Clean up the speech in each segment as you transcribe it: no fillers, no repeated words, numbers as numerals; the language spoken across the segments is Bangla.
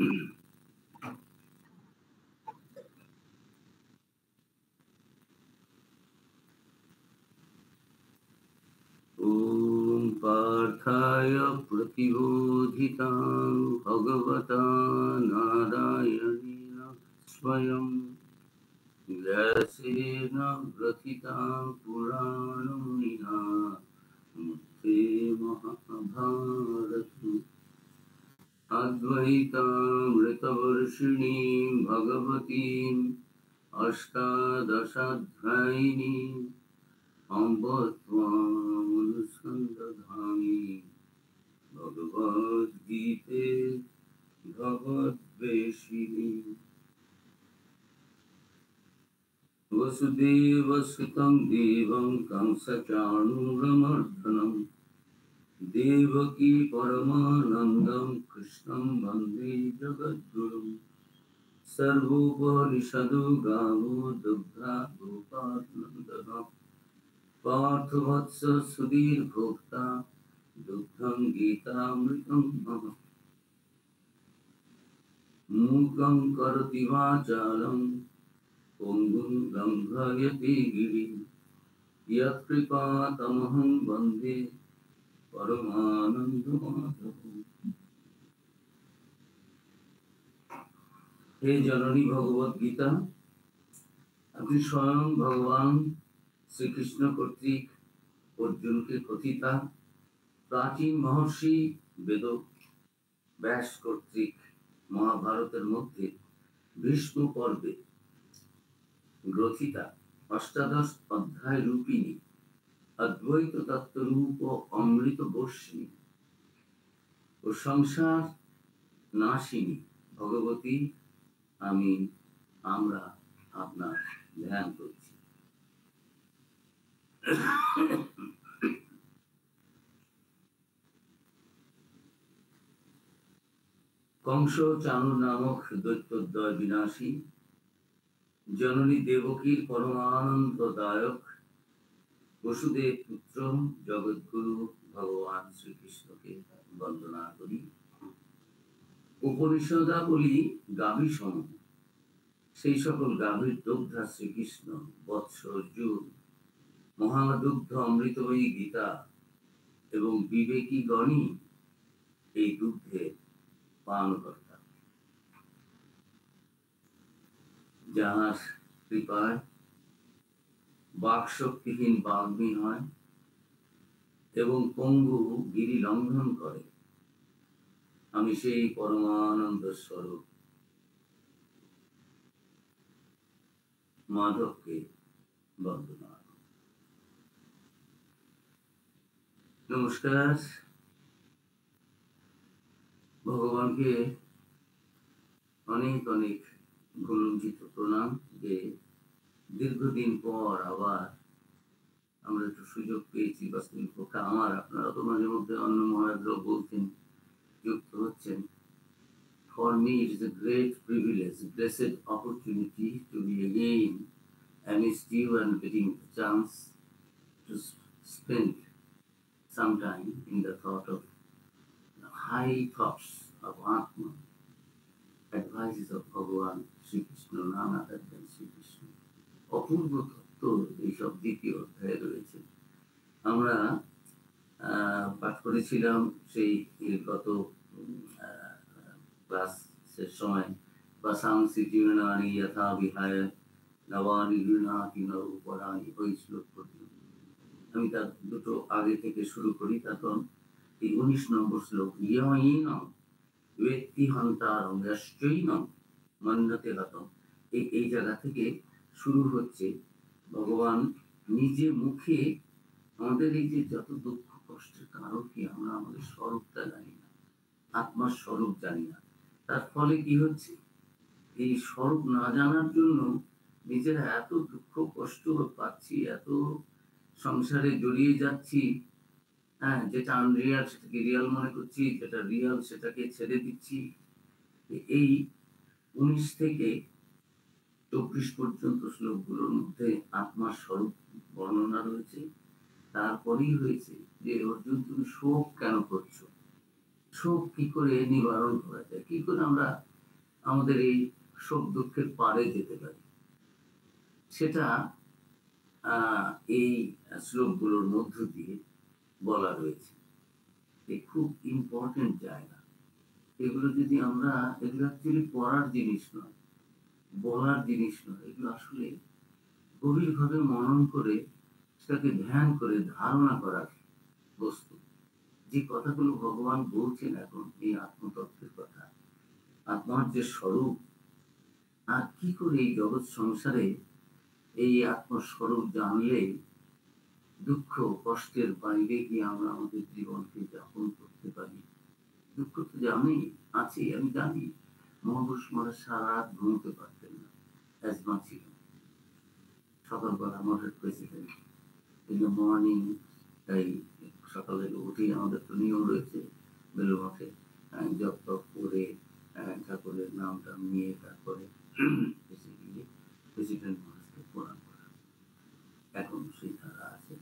ॐ पार्थाय प्रतिबोधितां भगवता नारायणेन स्वयं व्यासेन ग्रथितां पुराणमुनिना मध्ये महाभारतम् अद्वैतामृतवर्षिणीं भगवतीम् अष्टादशाध्यायिनीम् अम्ब त्वामनुसन्दधामि भगवद्गीते भगवद्वेषिणी वसुदेवसुतं देवं कंसचाणूरमर्दनं देवकी परमानन्दं कृष्णं वन्दे जगद्गुरुं सर्वोपनिषदो गावो दुग्धा गोपालनन्दः पार्थवत्स सुधीर्भोक्ता दुग्धं गीतामृतं मम मूकं करोति वाचालं पुङ्गुं लङ्घयति गिरिं यत्कृपातमहं वन्दे परमानन्दमाधवम्। हे जननी भगवद गीता, আপনি স্বয়ং ভগবান শ্রীকৃষ্ণ কর্তৃক অর্জুনকে কথিতা প্রাচীন মহর্ষি বেদ ব্যাস কর্তৃক মহাভারতের মধ্যে ভীষ্ম পর্বে গ্রথিতা অষ্টাদশ অধ্যায় রূপিণী অদ্বৈত তত্ত্বরূপ অমৃত বর্ষিণী ও সংসার নাশিনী ভগবতী আমরা আপনার ধ্যান করছি। কংস চাণূর নামক দৈত্যদ্বয় বিনাশী জননী দেবকীর পরমানন্দদায়ক বসুদেব পুত্র জগৎগুরু ভগবান শ্রীকৃষ্ণকে বন্দনা করি। উপনিষদাবলী গাভী সমূহ সেই সকল গাভীর দুগ্ধা শ্রীকৃষ্ণ বৎস অর্জুন মহাদুগ্ধ অমৃতময়ী গীতা এবং বিবেকী গণই এই দুগ্ধে পানকর্তা, যাহার কৃপায় বাকশক্তিহীন বাগ্মী হয় এবং পঙ্গু গিরি লঙ্ঘন করে, আমি সেই পরমানন্দ স্বরূপ মাধবকে বন্দনা। নমস্কার। ভগবানকে অনেক অনেক ভুলঞ্জিত প্রণাম যে দীর্ঘদিন পর আবার আমরা একটু সুযোগ পেয়েছি বাস্তবিক পক্ষে আমার, আপনারা তো মাঝে মধ্যে অন্য মহারাজরাও বলছেন যুক্ত হচ্ছেন। For me it is a great privilege, a blessed opportunity to be again amidst you and getting the chance to spend some time in the thought of the high thoughts of Atma, advices of Bhagavan Sri Krishna, none other than Sri Krishna. অপূর্ব তত্ত্ব এইসব দ্বিতীয় অধ্যায়ে রয়েছে। আমরা পাঠ করেছিলাম সেই গত ক্লাসের সময় বাসাংসি জীবনানি যথা বিহায় নবানি গৃহাতি নবপরাণি ওই শ্লোক পর্যন্ত। আমি তার দুটো আগে থেকে শুরু করি। তখন এই 19 নম্বর শ্লোক ইয়ৈনং ব্যক্তি হন্তারং যশ্চৈনং মন্যতে গতম, এই জায়গা থেকে শুরু হচ্ছে। ভগবান নিজে মুখে আমাদের এই যে যত দুঃখ কষ্টের কারণ কি, আমরা আমাদের স্বরূপটা জানি না, আত্মার স্বরূপ জানি না। তার ফলে কি হচ্ছে, এই স্বরূপ না জানার জন্য নিজেরা এত দুঃখ কষ্ট পাচ্ছি, এত সংসারে জড়িয়ে যাচ্ছি। যেটা আনরিয়াল সেটাকে রিয়াল মনে করছি, যেটা রিয়াল সেটাকে ছেড়ে দিচ্ছি। এই 19 থেকে 24 পর্যন্ত শ্লোকগুলোর মধ্যে আত্মার স্বরূপ বর্ণনা রয়েছে। তারপরেই হয়েছে যে অর্জুন তুমি শোক কেন করছো, শোক কি করে নিবারণ করা যায়, কি করে আমরা আমাদের এই শোক দুঃখের পারে যেতে পারি। সেটা এই শ্লোকগুলোর মধ্য দিয়ে বলা রয়েছে। খুব ইম্পর্টেন্ট জায়গা। এগুলো যদি আমরা, এগুলো অ্যাকচুয়ালি পড়ার জিনিস নয়, বলার জিনিস নয়, এগুলো আসলে গভীরভাবে মনন করে, সেটাকে ধ্যান করে ধারণা করার বস্তু। যে কথাগুলো ভগবান বলছেন এখন এই আত্মতত্ত্বের কথা, আত্মার যে স্বরূপ, আর কি করে এই জগৎ সংসারে এই আত্মস্বরূপ জানলে দুঃখ কষ্টের বাইরে গিয়ে আমরা আমাদের জীবনকে যাপন করতে পারি। দুঃখ তো জানি আছে, আমি জানি। মহাপুরুষ মহারাজ সারা রাত ঘুমোতে পারতেন না, অ্যাজমা ছিল। সকালবেলা মঠের প্রেসিডেন্ট, ইন দ্য মর্নিং, তাই সকালে উঠেই আমাদের তো নিয়ম রয়েছে বেলুর মঠে জপ টপ করে ঠাকুরের নামটা নিয়ে তারপরে প্রেসিডেন্ট মহারাজকে প্রণাম করা। এখন সেই ধারা আছে,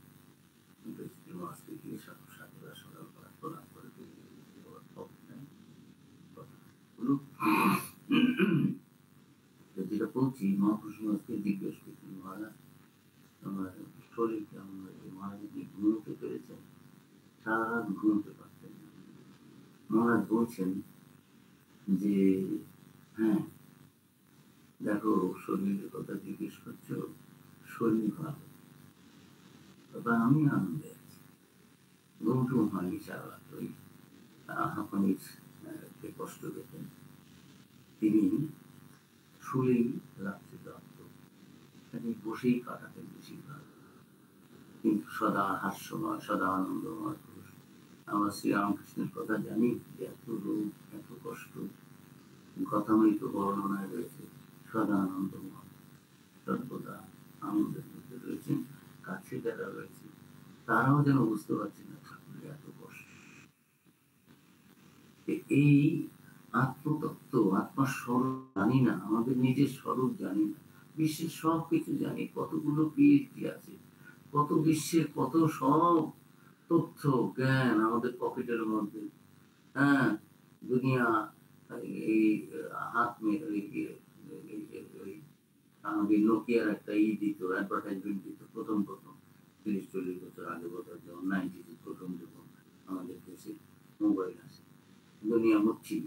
প্রেসিডেন্ট মহারাজকে গিয়ে সকালবেলা প্রণাম করে যেটা বলছি। মহাপুরুষ মহারাজকে জিজ্ঞেস করছি, মহারাজ আমার শরীর কেমন হয়েছে? মহারাজ কি ঘুমোতে পেরেছেন? সারা রাত ঘুমোতে পারতেন না। মহারাজ বলছেন যে হ্যাঁ, দেখো শরীরের কথা জিজ্ঞেস করছো, শরীর ভালো, তবে আমি আনন্দে আছি। ঘুমটুম হয়নি সারা রাত। ওই হাঁপানির কষ্ট পেতেন তিনি, শুলেই রাত্রে কাঁদত, বসেই কাটাতেন বেশিরভাগ, কিন্তু সদা হাস্যময়, সদা আনন্দময় পুরুষ। আমরা শ্রীরামকৃষ্ণের কথা জানি যে এত রোগ, এত কষ্ট, কথামৃত বর্ণনায় রয়েছে, সদা আনন্দময়, সর্বদা আনন্দের মধ্যে রয়েছেন। কাছে যারা রয়েছে তারাও যেন বুঝতে পারছে না ঠাকুরের এত কষ্ট। এই আত্মতত্ত্ব, আত্মস্বরূপ জানি না, আমাদের নিজের স্বরূপ জানি না। বিশ্বের সব কিছু জানি, কতগুলো পিএইচডি আছে, কত বিশ্বের কত সব তথ্য জ্ঞান আমাদের পকেটের মধ্যে। হ্যাঁ, দুনিয়া এই হাত মেরে আমাদের নোকিয়ার একটা দিত, অ্যাডভার্টাইজমেন্ট দিত প্রথম 30-40 বছর আগে, বোধহয় যখন 90 প্রথম যখন আমাদের দেশে মোবাইল আসে, দুনিয়া মুচ্ছি,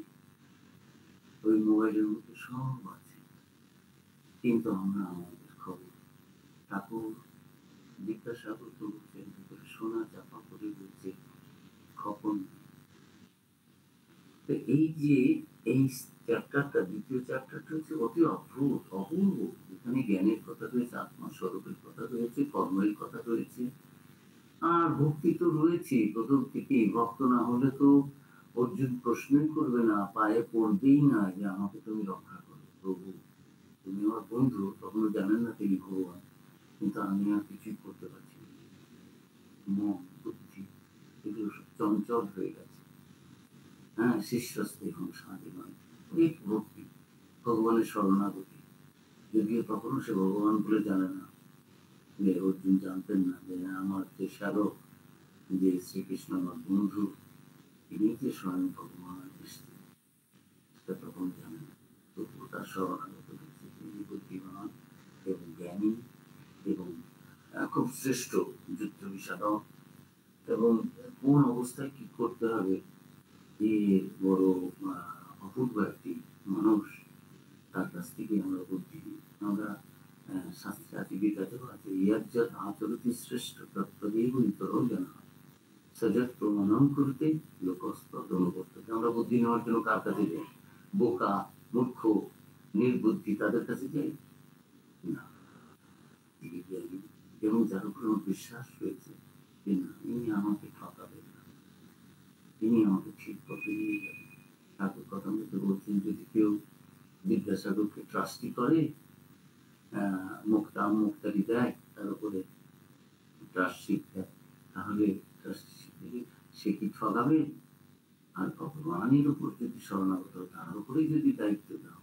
ওই মোবাইলের মধ্যে সব আছে। কিন্তু আমরা আমাদের খবর, ঠাকুর বিদ্যাসাগর তো বলছেন, সোনা চাপা করে বলছে খপন। এই যে এই চ্যাপ্টারটা, দ্বিতীয় চ্যাপ্টারটা হচ্ছে অতি অদ্ভুত, অপূর্ব। এখানে জ্ঞানের কথা রয়েছে, আত্মস্বরূপের কথা রয়েছে, কর্মের কথা রয়েছে, আর ভক্তি তো রয়েছে প্রথম থেকে। ভক্ত না হলে তো অর্জুন প্রশ্নই করবে না, পায়ে পড়বেই না যে আমাকে তুমি রক্ষা করো প্রভু, তুমি আমার বন্ধু। তখনও জানেন না তিনি ভগবান, কিন্তু আমি আর কিছুই করতে পারছি না। মন বুদ্ধি এগুলো সব চঞ্চল হয়ে গেছে। হ্যাঁ, শিষ্যস্তে এবং স্বাধীন এই ভক্তি, ভগবানের শরণাগতি। যদিও তখনও সে ভগবান বলে জানে না, যে অর্জুন জানতেন না যে আমার যে শারক, যে শ্রীকৃষ্ণ আমার বন্ধু, তিনি যে স্বয়ং ভগবান এসেছেন, সেটা তখন জানে না। তবুও তার শরণাগত হচ্ছে। তিনি বুদ্ধিমান এবং জ্ঞানী এবং খুব শ্রেষ্ঠ যুদ্ধ বিশারদ, এবং কোন অবস্থায় কি করতে হবে যে বড় অপূর্ব একটি মানুষ, তার কাছ থেকে আমরা বুদ্ধি নিই। আমরা শাস্ত্রে আছে, গীতাতেও আছে, ইয়াজ্জাত আচরতি শ্রেষ্ঠ তত্ত্বদেব ইতরও জানা সজাত প্রমাণম করতে লোকস্তদ অনুবর্ততে। আমরা বুদ্ধি নেওয়ার জন্য কার কাছে যাই? বোকা, মূর্খ, নির্বুদ্ধি তাদের কাছে যাই না, এবং যার উপর আমার বিশ্বাস রয়েছে যে না, ইনি আমাকে ঠকাবেন না, তিনি আমাকে ঠিক পথে নিয়ে যাবেন। ঠাকুর কথা মতো বলছেন, যদি কেউ বিদ্যাসাগরকে ট্রাস্টি করে, মুক্তারি দেয়, তার উপরে ট্রাস্টশিপ দেয়, তাহলে সে কি ঠকাবে? আর ভগবানের উপর যদি শরণাগত, তার উপরেই যদি দায়িত্ব দাও,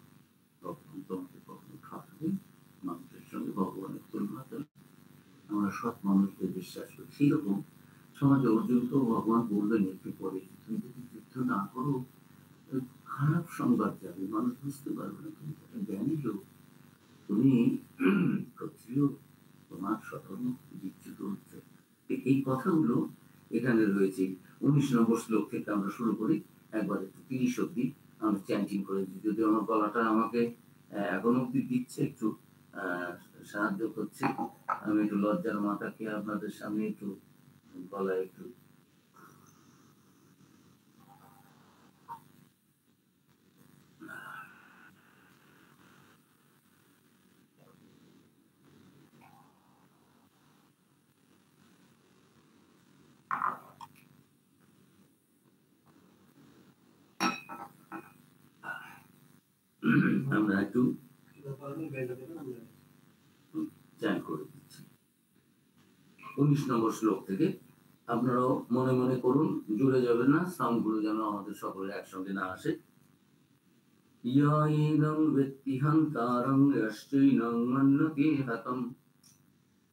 ভগবান তোমাকে কখনো ঠকাবে? মানুষের সঙ্গে ভগবানের তুলনা করে আমরা সৎ মানুষদের বিশ্বাস করি। সেই রকম সমাজে অর্জুনকেও ভগবান বলবেন একটু পরে, তুমি যদি যুদ্ধ না করো, খারাপ সংবাদ যাবে, মানুষ বুঝতে পারবে না তুমি একটা জ্ঞানী লোক, তুমি ক্ষত্রিয়, তোমার স্বধর্ম বিচ্যুত হচ্ছে। এই কথাগুলো এখানে রয়েছে। 19 নম্বর শ্লোক থেকে আমরা শুরু করি, একবার একটু 30 অব্দি আমরা চ্যান্টিং করে দিই। যদি আমার গলাটা আমাকে এখন অব্দি দিচ্ছে, একটু সাহায্য করছে, আমি একটু লজ্জার মাথাকে আপনাদের সামনে একটু গলায় একটু আমরা একটু চ্যান করে দিচ্ছি 19 নম্বর শ্লোক থেকে। আপনারাও মনে মনে করুন, জুড়ে যাবেন না, সাউন্ডগুলো যেন আমাদের সকলের একসঙ্গে না আসে। ইয়াইনং বেত্তিহান্তারং যশ্চৈনং মন্নতে হতম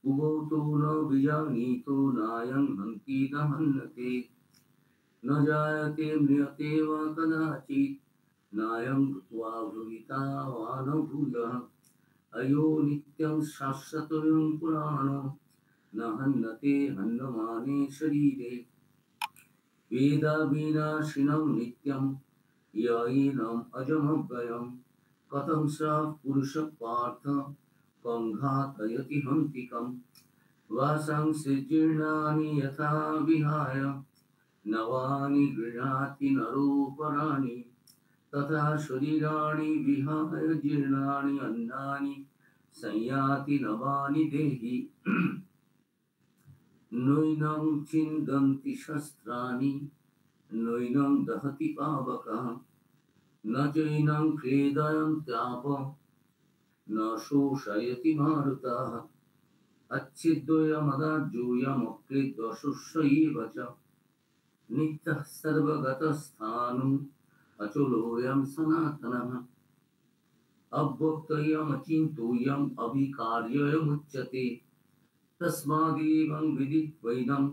উভৌতো ন বিজানীতো নায়ং হন্তি ন হন্যতে ন জায়তে ম্রিয়তে বা কদাচিৎ নায়ং ভূত্বা ভবিতা বা ন ভূয়ঃ अयो नित्यं शाश्वतोऽयं पुराणो न हन्यते हन्यमाने शरीरे वेदाविनाशिनं नित्यं यायिनम् अजमव्ययं कथं स पुरुषः पार्थ कं घातयति हन्तिकम् वासांसि जीर्णानि यथा विहाय नवानि गृह्णाति नरोपराणि तथा शरीराणि विहाय जीर्णानि अन्नानि संयाति नवानि देहि नैनं छिन्दन्ति शस्त्राणि नैनं दहति पावकः न चैनं क्लेदयन्त्यापो न शोषयति मारुतः अच्छिद्योऽयमदाज्योऽयमक्लिद्वशुष्य एव च नित्यः सर्वगतस्थाणुः अचलोऽयं सनातनः अव्यक्तोऽयमचिन्त्योऽयम् अविकार्योऽयमुच्यते तस्मादेवं विदित्वैनं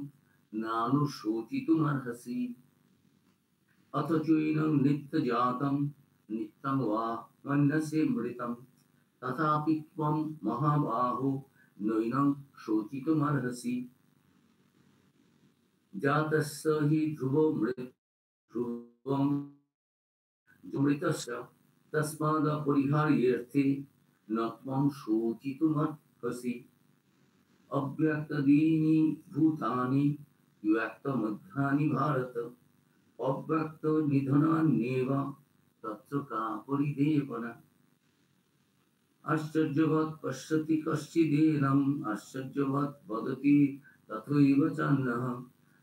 नानुशोचितुमर्हसि अथ चैनं नित्यजातं नित्यं वा मन्यसे मृतं तथापि त्वं महाबाहो नैनं शोचितुमर्हसि जातस्य हि ध्रुवो ध्रुवं मृतस्य तस्मादपरिहार्येऽर्थे न त्वं शोचितुमर्हसि अव्यक्तादीनि भूतानि व्यक्तमध्यानि भारत अव्यक्तनिधनान्येव तत्र का परिदेवना आश्चर्यवत् पश्यति कश्चिदेनम् आश्चर्यवत् वदति तथैव चान्यः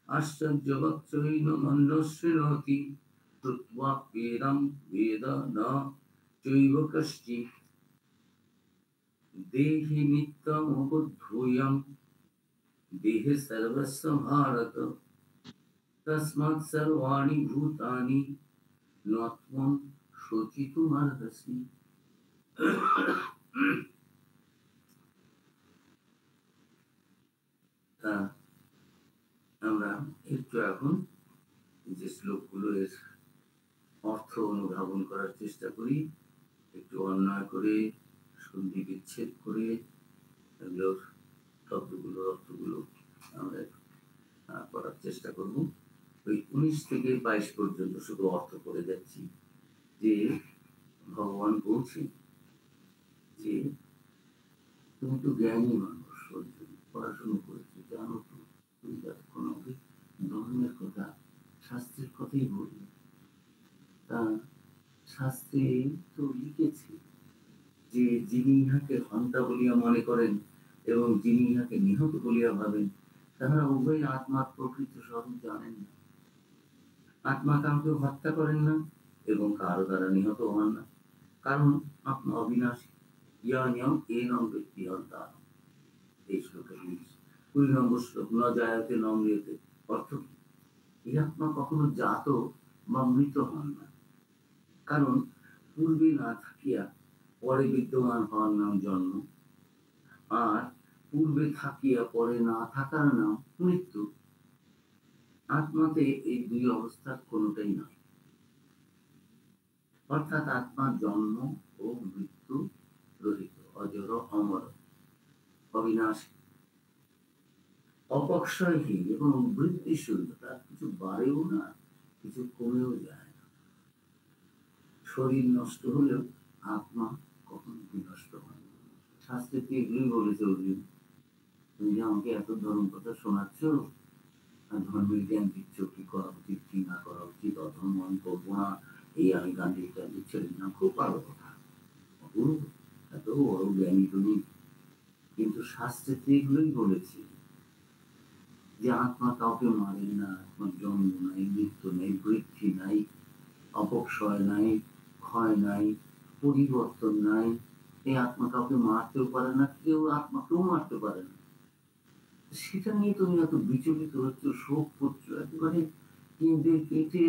आश्चर्यवत् चैनमन्यः श्रुत्वाप्येनं वेद न चैव कश्चित् देहि नित्यमुपध्रूयं देहे सर्वस्य भारत तस्मात् सर्वाणि भूतानि न त्वं शोचितुमर्हसि। আমরা একটু এখন যে শ্লোকগুলো এর অর্থ অনুধাবন করার চেষ্টা করি, একটু অন্যায় করে সন্ধি বিচ্ছেদ করে এগুলোর শব্দগুলো অর্থগুলো আমরা করার চেষ্টা করব। ওই 19 থেকে 22 পর্যন্ত শুধু অর্থ করে যাচ্ছি। যে ভগবান বলছেন যে তুমি তো জ্ঞানী মানুষ, পড়াশোনা করেছো, জানো তো, তুমি যতক্ষণ হবে ধর্মের কথা, শাস্ত্রের কথাই বলবে। তা শাস্ত্রে তো লিখেছে যে যিনি ইহাকে হন্তা বলিয়া মনে করেন এবং যিনি ইহাকে নিহত বলিয়া ভাবেন, তাহারা উভয় আত্মার প্রকৃত স্বরূপ জানেন না। আত্মা কাউকে হত্যা করেন না এবং কারো দ্বারা নিহত হন না, কারণ আত্মা অবিনাশী। ইয়া নিয়ম এ নম ব্যক্তি হন্তা। এই শ্লোকের 20 নম্বর শ্লোক, ন জায়তে ন মৃতে। অর্থ কি? এই আত্মা কখনো জাত বা মৃত হন না, কারণ পূর্বে না থাকিয়া পরে বিদ্যমান হওয়ার নাম জন্ম, আর পূর্বে থাকিয়া পরে না থাকার নাম মৃত্যু। আত্মাতে এই দুই অবস্থার কোনোটাই নয়। অর্থাৎ আত্মার জন্ম ও মৃত্যু রহিত, অজর, অমর, অবিনাশী, অপক্ষয়হীন এবং বৃদ্ধিশীল। তার কিছু বাড়েও না, কিছু কমেও যায় না। শরীর নষ্ট হলেও আত্মা কখনো বিনষ্ট হয় না। শাস্ত্রে তো এগুলোই বলেছে, অর্জুন তুমি যে আমাকে এত ধর্ম কথা শোনাচ্ছ আর ধর্মের জ্ঞান দিচ্ছ, কি করা উচিত কি না করা উচিত, অধর্ম আমি করবো না, এই আমি গান্ধী টান্ধি ছেড়ে না, খুব ভালো কথা, এত বড় জ্ঞানী তুমি। কিন্তু শাস্ত্রে তো এগুলোই বলেছে যে আত্মা কাউকে মারে না, আত্মার জন্ম নাই, মৃত্যু নেই, বৃদ্ধি নাই, অপক্ষয় নাই, ক্ষয় নাই, পরিবর্তন নাই। এই আত্মা কাউকে মারতেও পারে না, কেউ আত্মাকেও মারতে পারে না। সেটা নিয়ে তুমি এত বিচলিত হচ্ছ, শোক করছো, একেবারে কেঁদে কেটে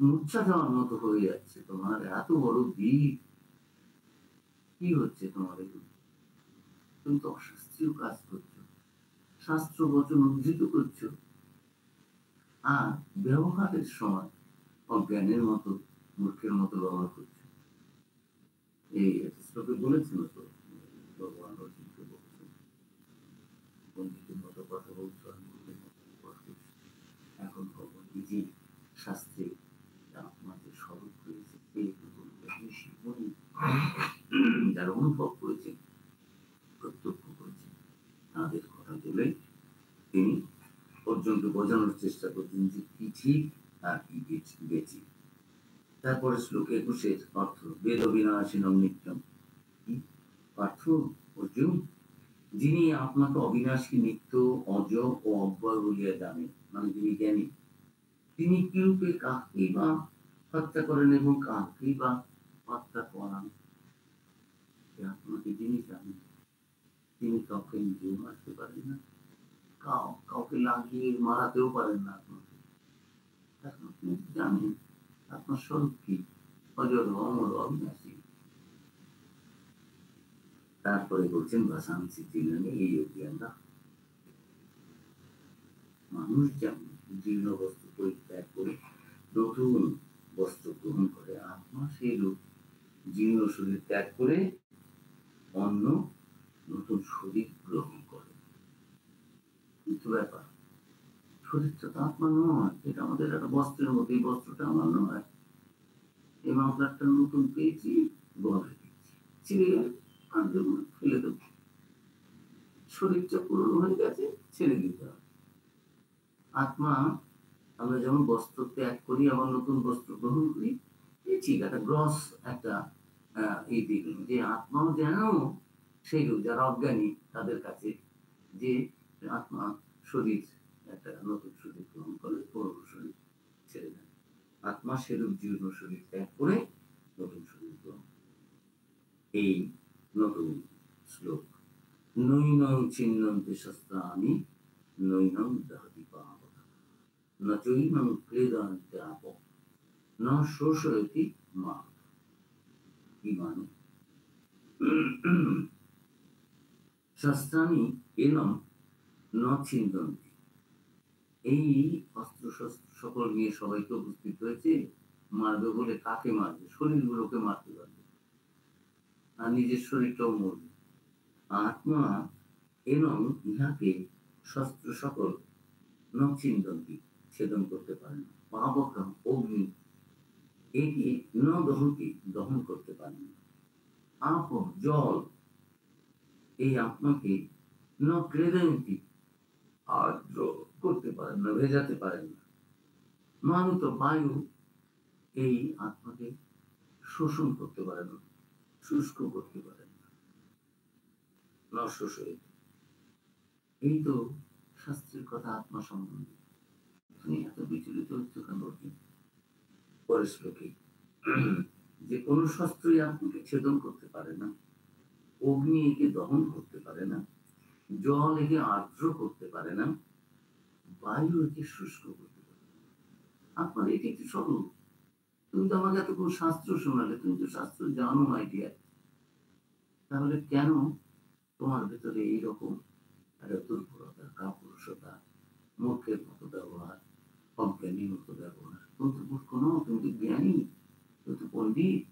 মূর্ছা যাওয়ার মতো হয়ে যাচ্ছে। তোমার এত বড় দিক, কি হচ্ছে তোমার এগুলো? তুমি তো অশাস্ত্রীয় কাজ করছো, শাস্ত্র বচন উদ্ধৃত করছো, আর ব্যবহারের সময় অজ্ঞানের মতো, মূর্খের মতো ব্যবহার করছো। এই শ্লোকে বলেছিল তো ভগবান অর্জুনকে বলছেন, পণ্ডিতের মতো কথা বলছো, এখন ভগবান নিজে শাস্ত্রে আমাদের স্বরূপ করেছে, যারা অনুভব করেছে, প্রত্যক্ষ করেছে, তাদের কথা বলে তিনি অর্জুনকে বোঝানোর চেষ্টা করছেন যে কি ঠিক আর কি বেঁচে। তারপরে শ্লোকে 21 অর্থ, বেদ বিনাশিনম নিত্যম। কি পার্থ? অর্জুন, যিনি আপনাকে অবিনাশী, নিত্য, অজ ও অব্যয় বলিয়া জানেন, মানে যিনি জ্ঞানী, তিনি কিরূপে কাকেই বা হত্যা করেন এবং কাকেই বা হত্যা করান। আপনাকে যিনি জানেন, তিনি কাউকে নিজেও মারতে পারেন না, কাউকে লাগিয়ে মারাতেও পারেন না আপনাকে। এখন তিনি জানেন আপনার স্বরূপ কি, অজর, অমর, অবিনাশী। তারপরে বলছেন ভাষাংশী জীর্ণে এই অজ্ঞানটা, মানুষ যেমন জীর্ণ বস্ত্র পরিত্যাগ করে নতুন বস্ত্র গ্রহণ করে, আত্মা সেই রূপ জীর্ণ শরীর ত্যাগ করে অন্য নতুন শরীর গ্রহণ করে। কিন্তু ব্যাপার, শরীরটা তো আত্মা নয়, এটা আমাদের একটা বস্ত্রের মতো, এই বস্ত্রটা আমার নয়। এই মাফলারটা নতুন পেয়েছি, গলায় দিচ্ছি, ছিঁড়ে গেলে আর দেবো না, ফেলে দেবো। শরীরটা পুরনো হয়ে গেছে, ছেড়ে দিতে হবে। আত্মা, আমরা যেমন বস্ত্র ত্যাগ করি আবার নতুন বস্ত্র গ্রহণ করি, এই ঠিক একটা গ্রস একটা এই দিক, যে আত্মাও যেন সেই যারা অজ্ঞানী তাদের কাছে, যে আত্মা শরীর একটা নতুন শরীর গ্রহণ করে, পুরনো শরীর ছেড়ে দেয়। আত্মা সেরূপ জীর্ণ শরীর ত্যাগ করে নতুন শরীর গ্রহণ। এই নতুন শ্লোক, নৈনং ছিন্নন্তে শস্ত্রাণি নৈনং দহতি পাবক ন চৈনং ক্লেদন্তে আপ ন শোষয়তি মা। কি মানে? শস্ত্রাণি এনং ন ছিন্দন্তি, এই অস্ত্র শস্ত্র সকল নিয়ে সবাই তো উপস্থিত হয়েছে, মারবে বলে কাকে মারবে? শরীরগুলোকে মারতে পারবে, আর নিজের শরীরটাও মরবে। আত্মা এবং ইহাকে শস্ত্র সকল নচিন্তন্তি, ছেদন করতে পারে না। পাবকম অগ্নি, একে ন দহনকে, দহন করতে পারে না। আপ, জল, এই আত্মাকে ন ক্লেদন্তি, আর্দ্র করতে পারেন না, ভেজাতে পারেন না। মানুত, বায়ু, এই আত্মাকে শোষণ করতে পারে না, শুষ্ক করতে পারেন না, ন শোষয়িত। এই তো শাস্ত্রের কথা আত্মা সম্বন্ধে। তুমি এত বিচলিত হচ্ছ কেন? পরের শ্লোকে, যে কোনো শস্ত্রই আত্মাকে ছেদন করতে পারে না, অগ্নি একে দহন করতে পারে না, জল একে আর্দ্র করতে পারে না, বায়ু একে শুষ্ক করতে পারে না। আপনার এটি একটি স্বরূপ। তুমি তো আমাকে এতক্ষণ শাস্ত্র শোনালে, তুমি তো শাস্ত্র জানো আইডিয়া, তাহলে কেন তোমার ভেতরে এইরকম একটা দুর্বলতা, কাপুরুষতা, মূর্খের মতো ব্যবহার, অজ্ঞানীর মতো ব্যবহার? তুমি তো মূর্খ নও, তুমি তো জ্ঞানী। তুমি তো পণ্ডিত,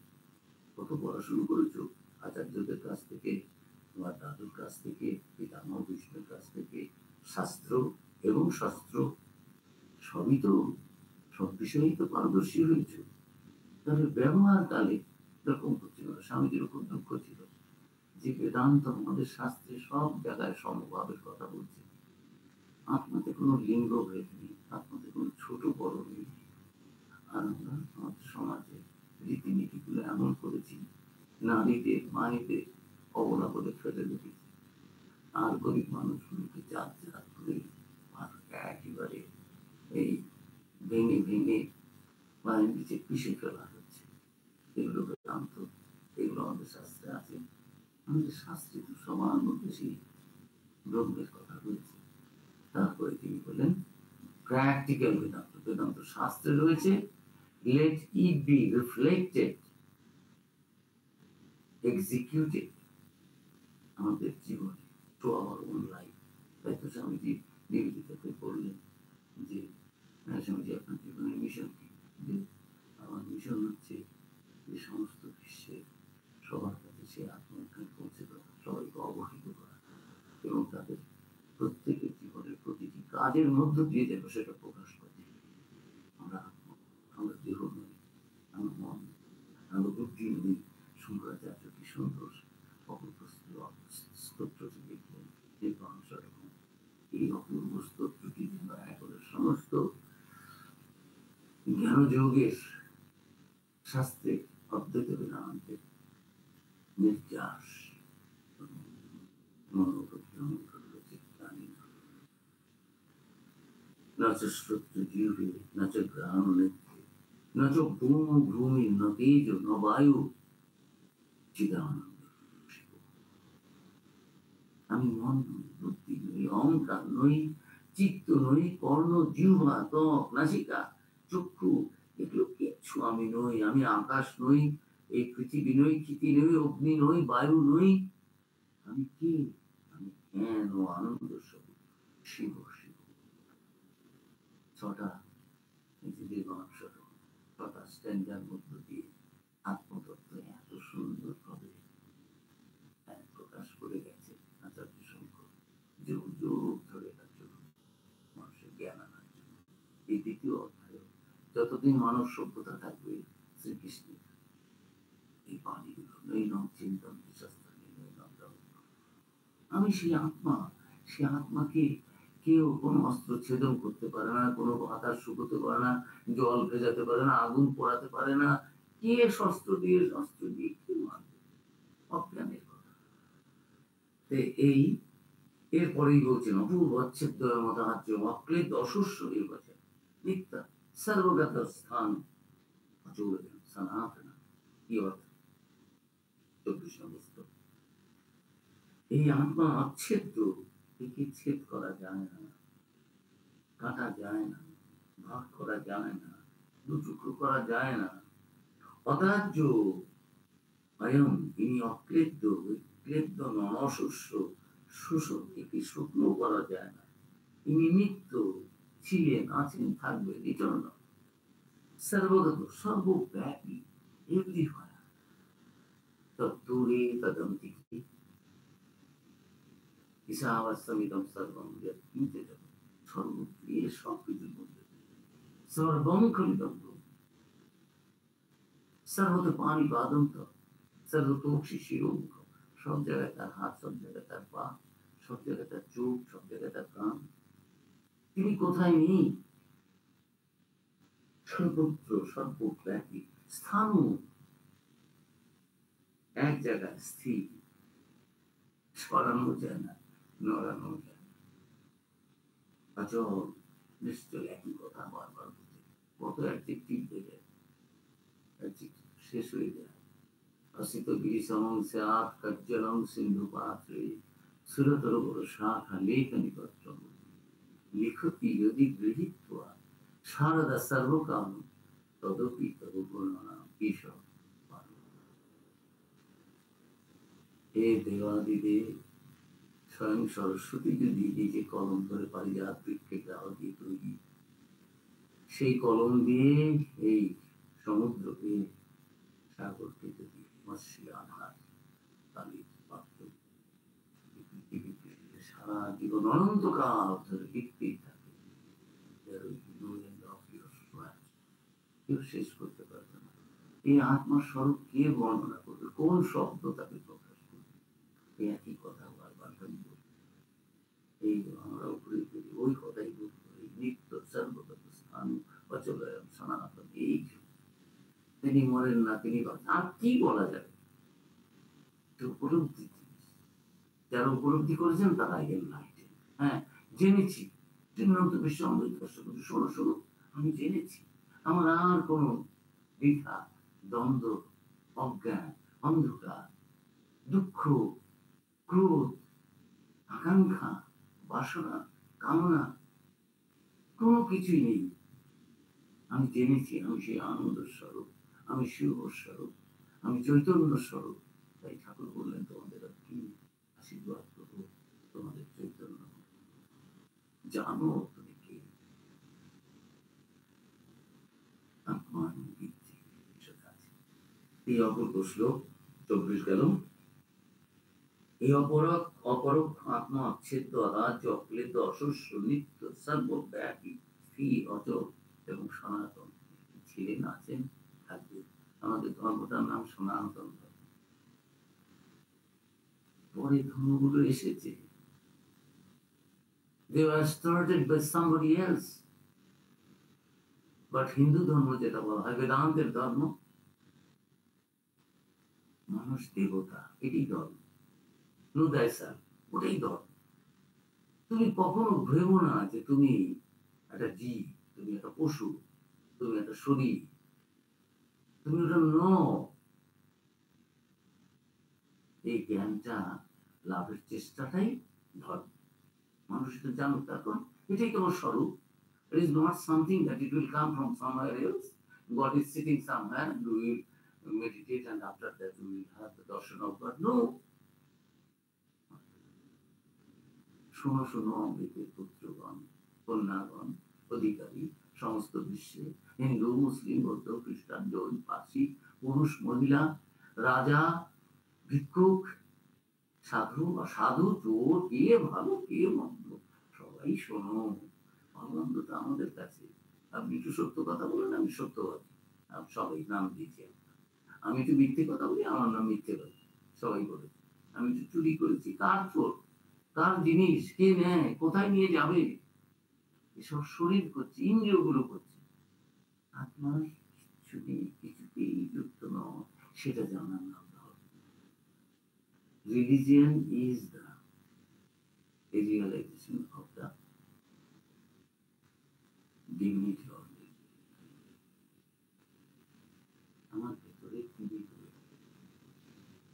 কত পড়াশুনো করেছো, আচার্যদের কাছ থেকে, তোমার দাদুর কাছ থেকে, পিতামহ ভীষ্মের কাছ থেকে, শাস্ত্র এবং শাস্ত্র সবই তো, সব বিষয়েই তো পারদর্শী হয়েছ। তাহলে ব্যবহার কালে এরকম হচ্ছিল না। স্বামীজির খুব দুঃখ ছিল যে বেদান্ত আমাদের শাস্ত্রে সব জায়গায় সমভাবের কথা বলছে, আত্মাতে কোনো লিঙ্গ ভেদ নেই, আত্মাতে কোনো ছোট বড় নেই। আর আমরা আমাদের সমাজে রীতিনীতিগুলো এমন করেছি, নারীদের মায়েদের অবলা করে ফেলে রেখেছি, আর গরিব মানুষগুলোকে জাত জাত করে একেবারে এই ভেঙে ভেঙে মায়ের নিচে পিষে ফেলা হচ্ছে। এগুলো বেদান্ত, এগুলো আমাদের শাস্ত্রে আছে। আমাদের শাস্ত্রে তো সবার মধ্যে সেই ব্রহ্মের কথা রয়েছে। তারপরে তিনি বলেন প্র্যাকটিক্যাল বেদান্ত, বেদান্ত শাস্ত্রে রয়েছে, let it be reflected, executed আমাদের জীবনে, to our own life। তাই তো স্বামীজি নিবেদিতাকে বললেন যে স্বামীজি আপনার জীবনের মিশন কি? যে আমার মিশন হচ্ছে যে সমস্ত বিশ্বের সবার কাছে সে আত্মজ্ঞান পৌঁছে দেওয়া, সবাইকে অবহিত করা এবং তাদের প্রত্যেকের জীবনের প্রতিটি কাজের মধ্য দিয়ে যেন সেটা প্রকাশ করে। আমরা আমরা দেহ নই, আমরা মন, আমরা বুদ্ধি নই। শঙ্করাচার্য কি সুন্দর স্তোত্রটি লিখলেন, এই অংশরকম এই অপূর্ব স্তোত্রটি যেন একবারে সমস্ত জ্ঞান যোগের শাস্ত্রে অদ্বৈত বেদান্তের নির্যাস न च श्रुतजीवे न च ग्रहण नेत्रे न च भूमि भूमि न तेज न वायु चिदानंद। আমি মন নই, বুদ্ধি নই, অহংকার নই, চিত্ত নই, কর্ণ জিহ্বা ত্বক নাসিকা চক্ষু, এগুলো কিচ্ছু আমি নই। আমি আকাশ নই, এই পৃথিবী নই, ক্ষিতি নই, অগ্নি নই, বায়ু নই। আমি কি? আমি জ্ঞান ও আনন্দ স্বরূপ শিব শিব। ছটা নিজেদের অংশরূপ, ছটা স্ট্যান্ডার মধ্য দিয়ে আত্মতত্ত্ব এত সুন্দর ভাবে প্রকাশ করে গেছে আচার্য শঙ্কর, যুগ যুগ ধরে তার জন্য মানুষের জ্ঞান আনার জন্য। এই দ্বিতীয় অধ্যায়, যতদিন মানব সভ্যতা থাকবে শ্রীকৃষ্ণের এই বাণীগুলো নৈনম চিন্তন শাস্ত্রাণী নৈনম জগৎ। আমি সেই আত্মা, সে আত্মাকে কেউ কোনো অস্ত্র ছেদন করতে পারে না, কোনো বাতাস শুকোতে পারে না, জল ভেজাতে পারে না, আগুন পোড়াতে পারে না। কে শস্ত্র দিয়ে কি মানবে? অজ্ঞানের কথা। এই এরপরেই বলছেন অপূর্ব অচ্ছেদ্যয় মতাহার্য অক্লেদ অশস্য নির্বাচন মিথ্যা সর্বগত স্থান অচৌরজন সনাতন। কি অর্থ? 24 নম্বর স্তব। এই আত্মা অচ্ছেদ্য, একে ছেদ করা যায় না, কাটা যায় না, ভাগ করা যায় না, দুটুকরো করা যায় না। অদাহ্য অয়ম, ইনি অক্লেদ্য, ক্লেদ্য নন, অশস্য, শোষণ, একে শুকনো করা যায় না। ইনি নিত্য, ছিলেন, আছেন, থাকবেন, ইটারনাল, সর্বগত, সর্বব্যাপী, এভরিওয়্যার। তদ্দূরে তদন্তিকে ঈশাবস্যমিদং সর্বং যৎকিঞ্চিৎ জগৎ, সর্বপ্রিয় সবকিছুর মধ্যে সর্বং খলিদং সর্বত পানি পাদম তৎ সর্বতোক্ষি শিরোমুখ। সব জায়গায় তার হাত, সব জায়গায় তার পা, সব জায়গায় তার চোখ, সব জায়গায় তার কান। তিনি কোথায় নেই? সর্বত্র সর্বব্যাপী, স্থান এক জায়গায় স্থির, সরানো যায় না, নড়ানো যায় না, অচল নিশ্চল। একই কথা বারবার বলছে, কত অ্যাডজেক্টিভ দেবে, শেষ হয়ে যায়। অসিত গিরি সমং স্যাৎ কজ্জলং সিন্ধু পাত্রে সুরতর শাখা লেখনি পত্র লিখতি যদি গৃহীত্বা শারদা সর্বকাম তদপি তব গুণনা ঈশব। হে দেবাদিদেব, স্বয়ং সরস্বতী যদি এই যে কলম ধরে পারিজাত বৃক্ষে গাও দিয়ে তৈরি, সেই কলম দিয়ে এই সমুদ্রকে কেউ শেষ করতে পারবে না। এই আত্মার স্বরূপ কে বর্ণনা করবে, কোন শব্দ তাকে প্রকাশ করবে? এই একই কথা বারবার আমি বলি, এই আমরা উপরে ওই কথাই বলবো, এই নিত্য সর্বগত স্থান অচলয়ম সনাতন, এই তিনি মরেন না, তিনি আর কি বলা যাবে? উপলব্ধি, যারা উপলব্ধি করেছেন তারা এনলাইটেন। হ্যাঁ, জেনেছি, শ্রীমন্ত বিশ্ব অমৃত শোনো শোনো, আমি জেনেছি, আমার আর কোনো দ্বিধা, দ্বন্দ্ব, অজ্ঞান, অন্ধকার, দুঃখ, ক্রোধ, আকাঙ্ক্ষা, বাসনা, কামনা কোনো কিছুই নেই। আমি জেনেছি আমি সেই আনন্দ স্বরূপ, আমি শিব স্বরূপ, আমি চৈতন্য স্বরূপ। তাই ঠাকুর বললেন, তোমাদের আর কি আশীর্বাদ করবো, তোমাদের চৈতন্য জানো তুমি কে। এই অপূর্ব শ্লোক 24 গেল। এই অপরক আত্মা অচ্ছেদ্য অরাজ্য অক্লেদ অশস্য নিত্য সর্বব্যাপী স্থির অচল এবং সনাতন ছিলেন, আছেন, থাকবে। আমাদের ধর্মটার নাম সনাতন ধর্ম। পরে ধর্মগুলো এসেছে, they were started by somebody else, but Hindu ধর্ম যেটা বলা হয় বেদান্তের ধর্ম, মানুষ দেবতা, এটাই ধর্ম। know thyself, ওটাই ধর্ম। তুমি কখনো ভেবো না যে তুমি একটা জীব, তুমি একটা পশু, তুমি একটা শরীর, তুমি ওটা নও। এই জ্ঞানটা লাভের চেষ্টাটাই ধর্ম। মানুষ এটা জানুক, তখন এটাই তোমার স্বরূপ। It is not something that it will come from somewhere else. God is sitting somewhere, we will meditate and after that we will have the darshan of God. No. শোনো শোনো অমৃতের পুত্রগণ, কন্যাগণ, অধিকারী সমস্ত বিশ্বে, হিন্দু, মুসলিম, বৌদ্ধ, খ্রিস্টান, জৈন, পার্সি, পুরুষ, মহিলা, রাজা, ভিক্ষুক, সাধু, অসাধু, চোর, কে ভালো কে মন্দ, সবাই শোনো। আনন্দটা আমাদের কাছে। আপনি একটু সত্য কথা বলেন, আমি সত্যবাদী, সবাই নাম দিয়েছি। আমি একটু মিথ্যে কথা বলি, আমার নাম মিথ্যেবাদী, সবাই বলে। আমি একটু চুরি করেছি, কার চোর, কার জিনিস কে নেয়, কোথায় নিয়ে যাবে, এসব শরীর করছে, ইন্দ্রিয় গুলো করছে। আত্মার কিছু নেই, কিছুতেই যুক্ত নয়, সেটা জানার নাম ধর্ম। Religion is the realization of the dignity of it. আমার ভেতরে খুবই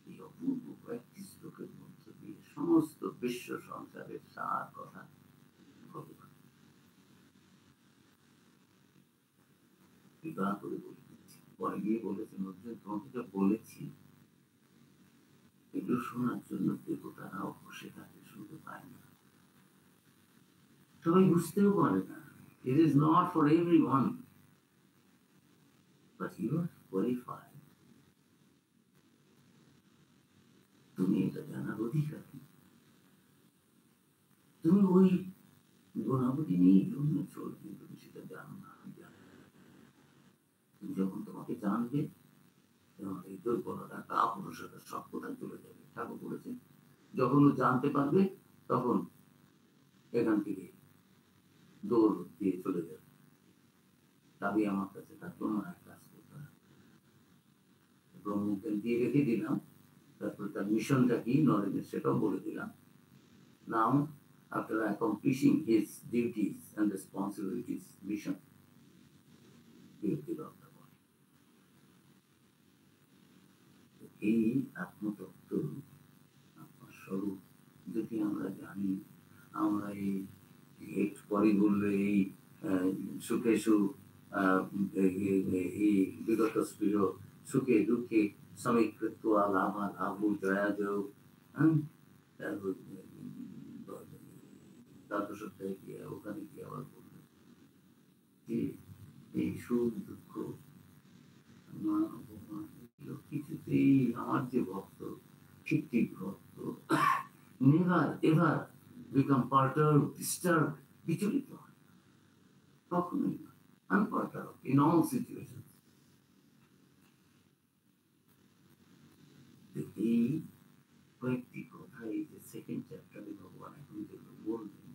এই অপূর্ব কয়েকটি শ্লোকের মধ্য দিয়ে সমস্ত বিশ্ব সংসারের সার কথা ভগবান বিবাহ করে বলে দিচ্ছি। পরে গিয়ে বলেছেন, অর্জুন তোমাকে যা বলেছি এগুলো শোনার জন্য দেবতারাও বসে থাকে, শুনতে পায় না, সবাই বুঝতেও পারে না। It is not for everyone, but you are qualified. তুমি এটা জানার অধিকারী। তুমি ওই গুণাবলী নিয়ে জন্মেছ, কিন্তু তুমি সেটা জানো না। আমি জানি, তুমি যখন তোমাকে জানবে, তোমার এই দুর্বলতা, কাপুরুষতা সব কোথায় চলে যাবে। ঠাকুর বলেছেন, যখন ও জানতে পারবে তখন এখান থেকে দৌড় দিয়ে চলে যাবে। তবে আমার কাছে তার কোনো এক কাজ করতে হবে। ব্রহ্মজ্ঞান দিয়ে রেখে দিলাম, তারপরে তার মিশনটা কি নরেন্দ্র সেটাও বলে দিলাম। Now, after accomplishing his duties and responsibilities, mission, he will give up the body. এই আত্মতত্ত্ব, আত্মস্বরূপ যদি আমরা জানি, আমরা এই একটু পরে বললে এই সুখে সুখ, এই বিগত স্পৃহ, সুখে দুঃখে সমীকৃত লাভা লাভ জয়া যোগ, দ্বাদশ অধ্যায়ে গিয়ে ওখানে গিয়ে আবার বলবে যে এই সুখ দুঃখ কিছুতেই আমার যে ভক্ত, ঠিক ঠিক ভক্ত, নেভার এভার বিকাম পার্টার্ব, ডিস্টার্ব, বিচলিত হয় কখনোই না। আনপার্টার্ব ইন অল সিচুয়েশন, কয়েকটি কথা এই যে সেকেন্ড চ্যাপ্টারে ভগবান এখন যেগুলো বলবেন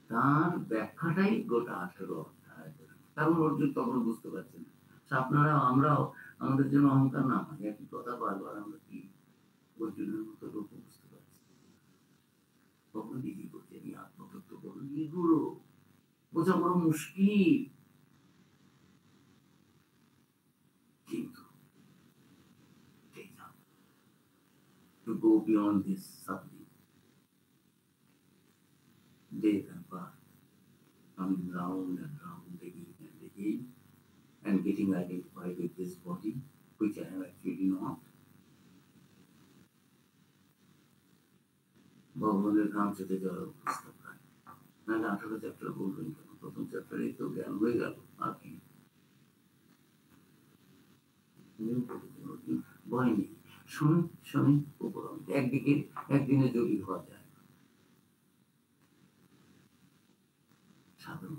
তার ব্যাখ্যাটাই গোটা 18 অধ্যায়। কারণ অর্জুন তখন বুঝতে পারছেন না। আপনারা আমরাও আমাদের জন্য অহংকার না হয় একই কথা বারবার আমরা কি অর্জুনের মতো লোক বুঝতে পারছি। তখন দিদি বলছেন এই আত্মতত্ত্ব বলো এগুলো বোঝা বড় মুশকিল, কিন্তু to go beyond this suffering, death and birth, coming round and round again and again, and getting identified with this body, which I am actually not. ভগবানের নাম চেতে যাওয়ার অবস্থা প্রায়, নাহলে 18 চ্যাপ্টার বলবেন কেন? প্রথম চ্যাপ্টারে তো জ্ঞান হয়ে গেল, আর কি ভয় নেই। শুনুন শুনুন উপরন্ত একদিকে একদিনে যোগী হওয়া যায় সাধারণ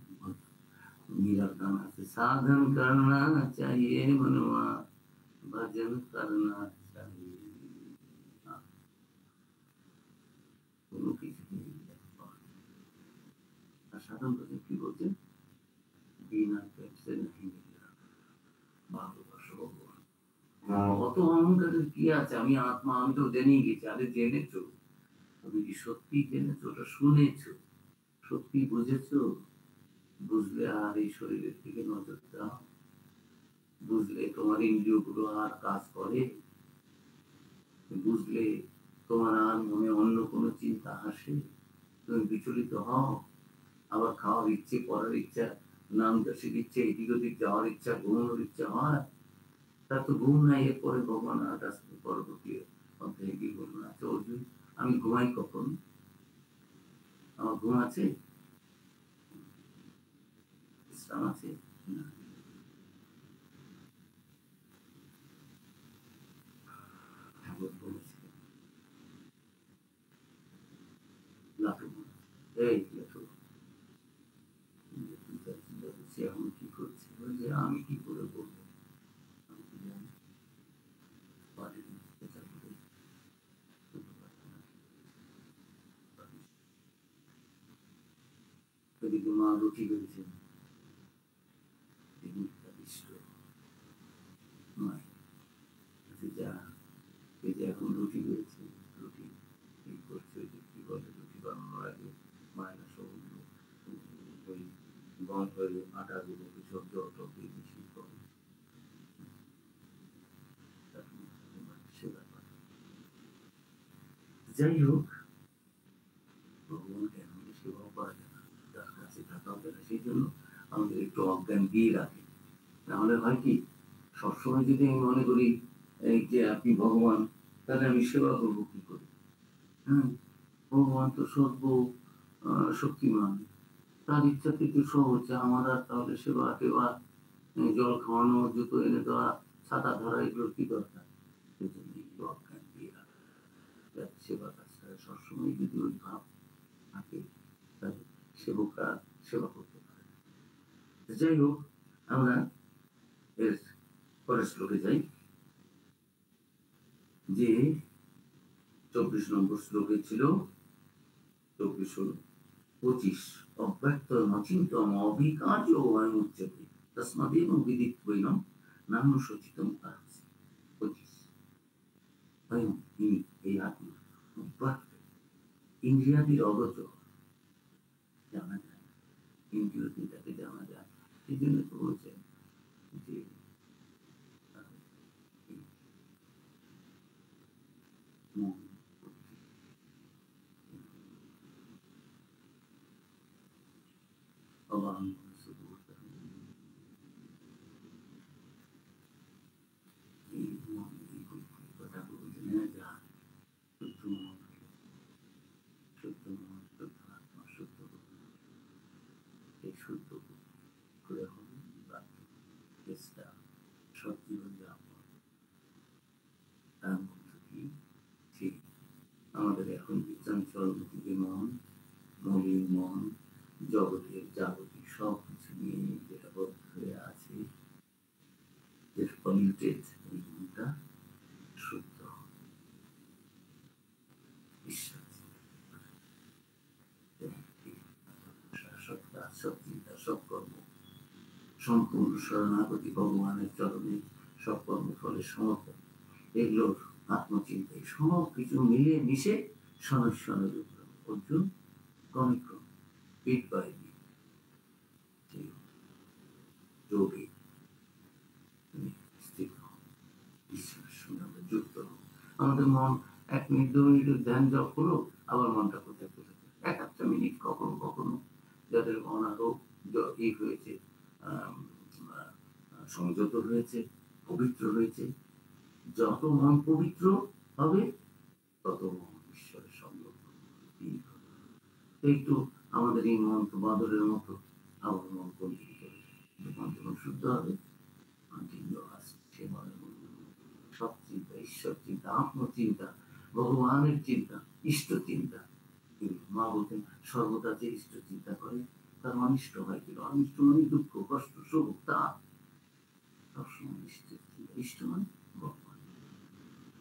मीरा गाना से साधन करना चाहिए मनवा भजन करना चाहिए কোনো কিছু নেই। আর সাধন ভজন কি বলছেন? বিনা পেটে नहीं मिलेगा ভালোবাসা ভগবান। অত অহংকারের কি আছে? আমি আত্মা, আমি তো জেনেই গেছি। আরে জেনেছো, তুমি কি সত্যি জেনেছো? ওটা শুনেছো, সত্যি বুঝেছো? বুঝলে আর এই শরীরের দিকে নজর দাও, বুঝলে তোমার ইন্দ্রিয়গুলো আর কাজ করে, বুঝলে তোমার আর মনে অন্য কোনো চিন্তা আসে, তুমি বিচলিত হও, আবার খাওয়ার ইচ্ছে, পড়ার ইচ্ছা, নাম যশের ইচ্ছে, এদিক ওদিক যাওয়ার ইচ্ছা, ঘুমানোর ইচ্ছা হয়, তার তো ঘুম নাই। এরপরে ভগবান পরবর্তী অধ্যায়ে গিয়ে বলবেন, আচ্ছা অর্জুন আমি ঘুমাই কখন? আমার ঘুম আছে? বিশ্রাম আছে না? ঠাকুর বলেছিলেন লাটু, এই লাটু সে এখন কি করছে? যে আমি কি করে বলবো, আমি কি জানি পারিনি, এটা বলে এদিকে মা রুটি বেড়েছেন, তিনি যা এই যে এখন রুটি বেড়েছে, রুটি এই করছে, কি বলে রুটি বানানোর আগে মায়না সমুদ্র ওই গম হয়ে আটাগুলোকে সব জল টল দিয়ে মিশিয়ে করে সে ব্যাপার। যাই হোক, ভগবানকে আমাদের সেবাও করা যায় না, তার কাছে থাকা হবে না, সেই জন্য আমাদের একটু অজ্ঞান দিয়ে রাখে। তাহলে হয় কি, সবসময় যদি আমি মনে করি এই যে আপনি ভগবান, তাহলে আমি সেবা করবো কি করে? হ্যাঁ, ভগবান তো সর্ব শক্তিমান, তার ইচ্ছাতে তো সহজ, আমার আর তাহলে সেবা টেবা, জল খাওয়ানো, জুতো এনে দেওয়া, ছাতা ধরা, এগুলোর কি দরকার? সেই জন্য একটু অজ্ঞান দিয়ে রাখা, সেবা কাজটা সবসময় যদি ওই ভাব থাকে, তাহলে সেবকরা সেবা করতে পারে। যাই হোক, আমরা এর পরের শ্লোকে যাই, যে 24 নম্বর শ্লোকে ছিল 24-25 অব্যক্ত নচিন্তম অবিকার্য উচ্যতে তস্মাদেব বিদিত্বৈনম নাম সচিতম কারণে। 25 তিনি এই আত্মা অব্যক্ত, ইন্দ্রিয়াদির অগত, জানা যায়, ইন্দ্রিয় চিন্তাকে জানা যায়, সেই জন্য তো বলছেন যে মন অবাং এই মন এই কথা বলছেন যা শুদ্ধ মন, শুদ্ধ মন, শুদ্ধ আত্মা, শুদ্ধ এই শুদ্ধ করে হবে চেষ্টা সব জীবন যাপন, তার মধ্যে কি ঠিক আমাদের এখন চঞ্চল গতিতে মন, মলিন মন, জগতের জাগতিক সব কিছু নিয়ে যেটা বদ্ধ হয়ে আছে, যেটা পলিউটেড, এই মনটা শুদ্ধ, সম্পূর্ণ শরণাগতি, ভগবানের চরণে সব কর্মফলের সমর্পণ, এগুলোর আত্মচিন্তায় সব কিছু মিলে মিশে সনস্বনের উপর অর্জুন ক্রমিক পিঠ বাই যোগে স্থিত হন, ঈশ্বরের সঙ্গে আমরা যুক্ত হন। আমাদের মন 1 মিনিট 2 মিনিটের ধ্যান জপ হলো, আবার মনটা কোথায় চলে যায়। 1-1টা মিনিট কখনো কখনো যাদের মন আরো হয়েছে, সংযত হয়েছে, পবিত্র হয়েছে, যত মন পবিত্র হবে তত মন ঈশ্বরের সঙ্গে একটু আমাদের এই মন তো বাদরের মতো, আবার মন কলিয়ে করে মন যখন শুদ্ধ হবে আসছে মনের মধ্যে সব চিন্তা, ঈশ্বর চিন্তা, আত্মচিন্তা, ভগবানের চিন্তা, ইষ্ট চিন্তা। মা বলতেন সর্বদা যে ইষ্ট চিন্তা করে তার অনিষ্ট হয়, কিন্তু অনিষ্ট মানে দুঃখ কষ্ট শোক, তা সবসময় ইষ্ট চিন্তা। ইষ্ট মানে ভগবান,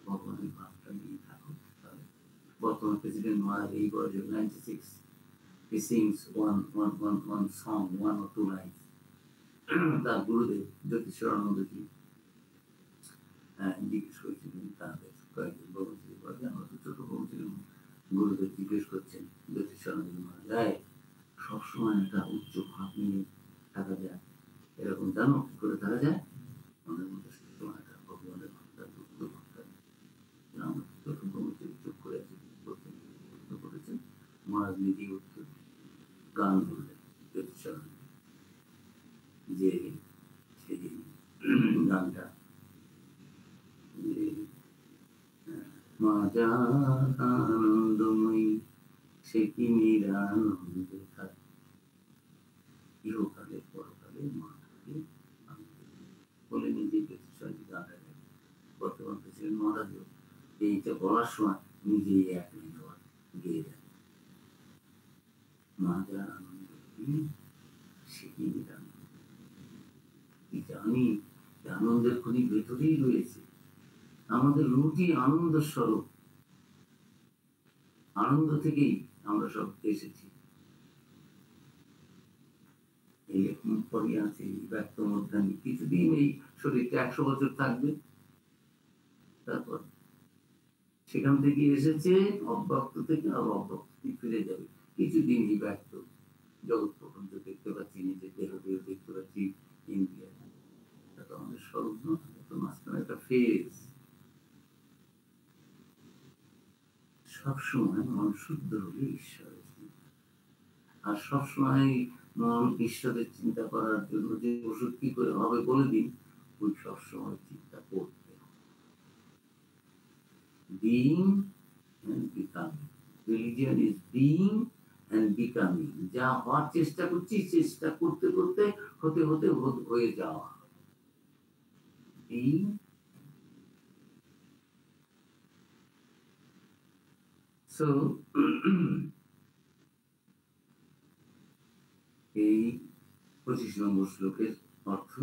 ভগবানের ভাবটা নিয়ে থাকো। তাহলে বর্তমান প্রেসিডেন্ট মারা এই বয়সে 96, he sings one song, 1 or 2 lines. তার গুরুদেব জ্যোতিষানন্দজি জিজ্ঞেস করেছিলেন, তাদের কয়েকজন ব্রহ্মচারী বলে, আমরা তো ছোট ব্রহ্মচারী, গুরুদেব জিজ্ঞেস করছেন জ্যোতিষানন্দজি মহারাজ, সবসময় একটা উচ্চ ভাব নিয়ে থাকা যায়, এরকম জানো কি করে থাকা যায়? মনের মধ্যে সবসময় একটা ভগবানের ভাবটা যুক্ত ভাবটা, আমরা ছোট ব্রহ্মচারী চুপ করে আছি, প্রশ্ন করেছেন। মহারাজ নিজেই উত্তর গান বললেন জ্যোতিষানন্দ, যে সেই গানটা মা আনন্দময়ী সে কি নিরানন্দে থাকে, ইহকালে পরকালে মা থাকে বলে নিজে জ্যোতিষানন্দ গানটা গান। বর্তমান প্রেসিডেন্ট মহারাজও এইটা বলার সময় নিজেই এক লাইন গেয়ে দেন, মা যার আনন্দ সে কি নিরানন্দ। জানি আনন্দের খনি ভেতরেই রয়েছে, আমাদের রুটি আনন্দ স্বরূপ, আনন্দ থেকেই আমরা সব এসেছি। এরকম পরে আছে ব্যক্ত মধ্যাহ্ন, কিছুদিন এই শরীরটা 100 বছর থাকবে, তারপর সেখান থেকে এসেছে অব্যক্ত থেকে আর অব্যক্ত ফিরে যাবে। কিছুদিন এই ব্যক্ত জগৎ প্রপঞ্চ দেখতে পাচ্ছি, নিজের দেহ দেখতে পাচ্ছি, ইন্ডিয়া আমাদের স্বরূপ নয়, মাঝখানে একটা ফেজ। সবসময় মন শুদ্ধ হলে ঈশ্বরের চিন্তা, আর সবসময় মন ঈশ্বরের চিন্তা করার জন্য যে ওষুধ কি করে হবে বলে দিন, ওই সবসময় চিন্তা করতে হবে। being and becoming, religion is being and becoming, যা হওয়ার চেষ্টা করছি, চেষ্টা করতে করতে হতে হতে হয়ে যাওয়া, being। So এই 25 নম্বর শ্লোকের অর্থ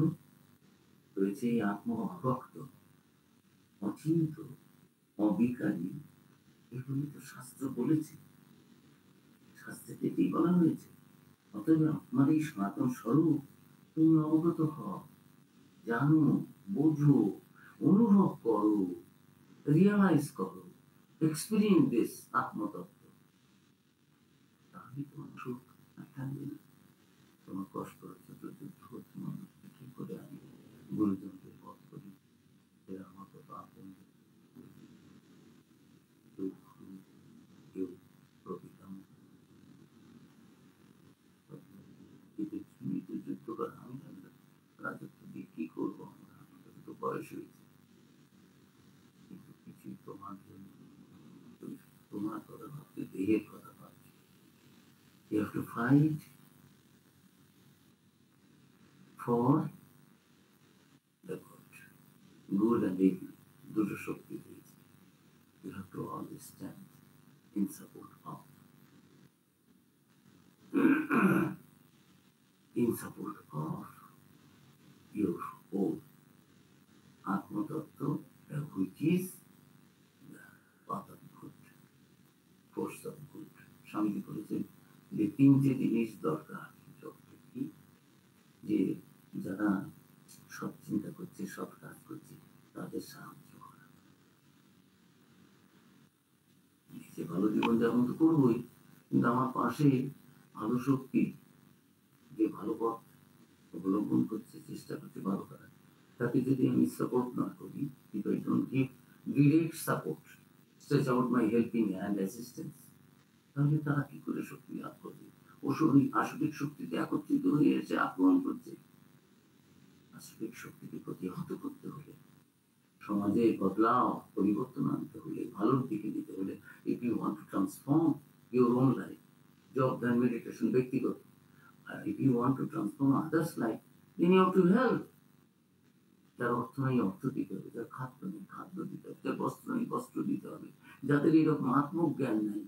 রয়েছে আত্মভক্ত, অচিন্ত, অবিকারী, এগুলি তো শাস্ত্র বলেছে, শাস্ত্রে এটাই বলা হয়েছে। অতএব আপনার এই সনাতন স্বরূপ তুমি অবগত হও, জানো, বোঝো, অনুভব করো, রিয়ালাইজ করো, এক্সপিরিয়েন্স দিস আত্মতত্ত্ব, তাহলে তোমার সুখ আর থাকবে না। তোমার কষ্ট হচ্ছে, যুদ্ধ হচ্ছে, মানুষকে কি করে আমি গুরুজনকে পথ করি, এরা মতো আপন কেউ প্রকৃতম যুদ্ধ করা, আমি রাজত্ব দিয়ে কি করবো, আমাদের তো বয়স হয়েছে, কিন্তু কিছুই তোমার জন্য, তোমার কথা ভাবতে দেহের কথা ভাবছি। You have to fight for the good and evil, দুটো শক্তি দিয়েছে। You have to always stand in support of your own আত্মতত্ত্ব, which is the path of good, force of good। Swamiji বলেছেন যে 3টে জিনিস দরকার, যে যারা চিন্তা করছে, সৎ কাজ করছে, তাদের সাহায্য করা। নিজে ভালো জীবনযাপন তো করবোই, কিন্তু আমার পাশে ভালো শক্তি যে ভালো পথ অবলম্বন করছে, চেষ্টা করছে ভালো করার, তাকে যদি আমি সাপোর্ট না করি, if I don't give direct support, stretch out my helping hand assistance, তাহলে তারা কি করে শক্তি লাভ করবে? আসরিক শক্তিতে একত্রিত হয়ে এসে আক্রমণ করছে। আসরিক শক্তিকে প্রতিহত করতে হলে, সমাজে বদলাও, পরিবর্তন আনতে হলে, ভালোর দিকে দিতে হলে, if you want to transform your own life, job and meditation ব্যক্তিগত, আর if you want to transform others life, then you have to help. যার অর্থ নেই অর্থ দিতে হবে, যার খাদ্য নেই খাদ্য দিতে হবে, যার বস্ত্র নেই বস্ত্র দিতে হবে, যাদের এরকম আত্মজ্ঞান নেই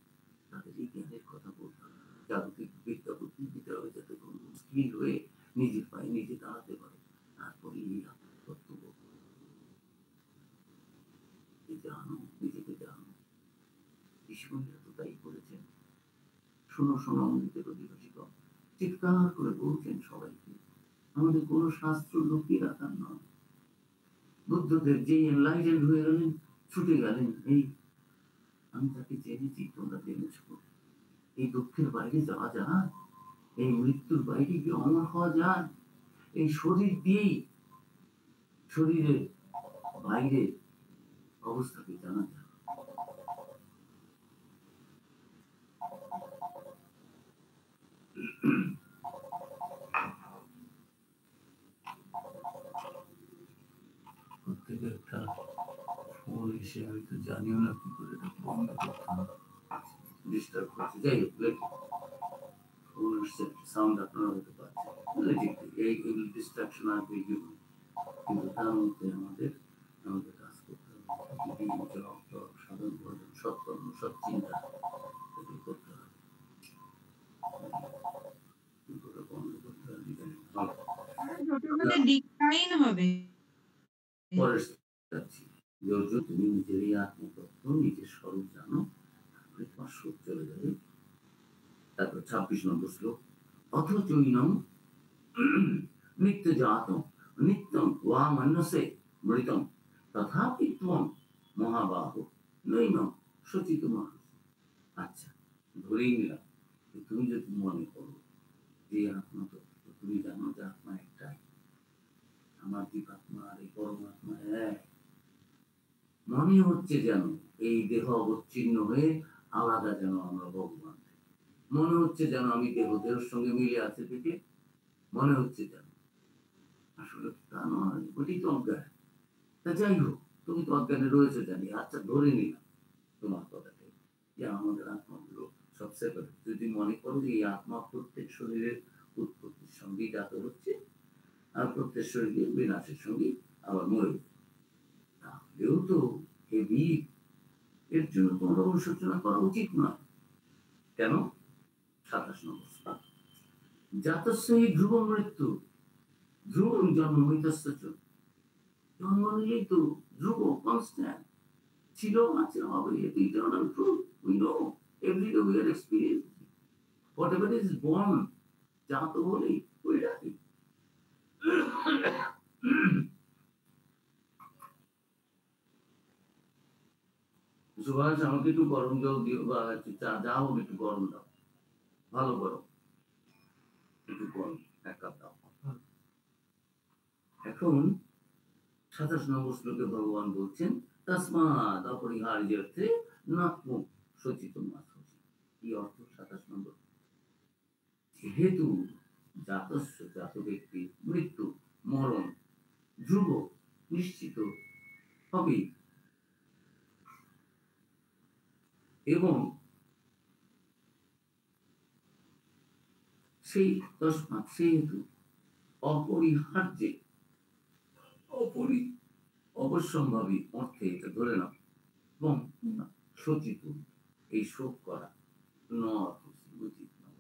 তাদের এই জ্ঞানের কথা বলতে হবে, জাগতিক বিদ্যা বুদ্ধি দিতে হবে, যাতে কোনো মুশকিল হয়ে নিজের পায়ে নিজে দাঁড়াতে পারে। তারপরে এই কর্তব্য জানো, নিজেকে জানো। ঋষিমুনিরা তো তাই করেছেন। শোনো শোনো অমৃতের অধিবাসী কম, চিৎকার করে বলছেন সবাইকে, আমাদের কোনো শাস্ত্র লুকিয়ে রাখার নয়। বুদ্ধদেব যে এনলাইটেন্ড হয়ে গেলেন, ছুটে গেলেন, এই আমি তাকে জেনেছি, তোমরা জেনেছ। এই দুঃখের বাইরে যাওয়া যায়, এই মৃত্যুর বাইরে কি অমর হওয়া যায়? এই শরীর দিয়েই শরীরের বাইরে অবস্থাকে জানা যায়। প্রত্যেকে একটা ফোন এসে, আমি তো জানিও না কি করে বন্ধ করতাম, ডিস্টার্ব করছে। যাই হোক, ফোন এসছে, সাউন্ড আপনারা হতে পারছেন, এই ডিস্ট্রাকশন আর কিন্তু তার মধ্যে আমাদের কাজ করতে হবে, সাধারণ ভোজন, সৎকর্ম, সৎ চিন্তা করতে হবে, বন্ধ করতে হবে। তুমি নিজেরই আত্মতত্ত্ব, নিজের স্বরূপ জানো, তারপরে তোমার সুখ চলে যাবে। তারপর 26 নম্বর শ্লোক, অথচৈনম নিত্যজাতম নিত্যম ওয়া মন্যসে মৃতম তথাপি ত্বম মহাবাহু নৈনম সচিতম। আচ্ছা, ধরেই নিলাম তুমি যদি মনে করো যে আত্মতত্ত্ব, তুমি জানো যে আত্মা একটাই, আমার জীবাত্মা আর এই পরমাত্মা এক, মনে হচ্ছে যেন এই দেহ অবচ্ছিন্ন হয়ে আলাদা, যেন আমরা ভগবান, মনে হচ্ছে যেন আমি দেহের সঙ্গে মিলে আছে থেকে মনে হচ্ছে যেন, আসলে তা নয়, ওটি তো অজ্ঞান। তা যাই হোক, তুমি তো অজ্ঞানে রয়েছে জানি, আচ্ছা ধরে নিলাম তোমার কথাকে যে আমাদের আত্মাগুলো সব সেপারেট। যদি মনে করো যে এই আত্মা প্রত্যেক শরীরের উৎপত্তির সঙ্গে জাত হচ্ছে, আর প্রত্যেক শরীরের বিনাশের সঙ্গে আবার মরে, তাহলেও তো হেভি, এর জন্য তোমরা অনুশোচনা করা উচিত নয়। কেন? 27 নম্বর, জাতস্যই ধ্রুব মৃত্যু, ধ্রুব জন্ম হইতস্য, জন্ম নিলেই তো ধ্রুব, কনস্ট্যান্ট, ছিল আছে হবে, এটি eternal truth, we know, every day we are experiencing whatever is born, জাত বলেই ওই রাখি। সুভাষ, আমাকে একটু গরম জল দিও, বা একটু চা, যা হোক একটু গরম দাও, ভালো গরম, একটু গরম এক কাপ দাও। এখন 27 নম্বর শ্লোকে ভগবান বলছেন, তসমাদ অপরিহার্যর্থে নাত্ম সচিতম আসছি। কি অর্থ? 27 নম্বর, যেহেতু জাতস্য, জাত ব্যক্তির মৃত্যু, মরণ ধ্রুব, নিশ্চিত হবে, এবং সেই তসমাৎ সেহেতু অপরিহার্যে, অবশ্যম্ভাবী অর্থে এটা ধরে নাও, এবং সচিত, এই শোক করা উচিত নয়।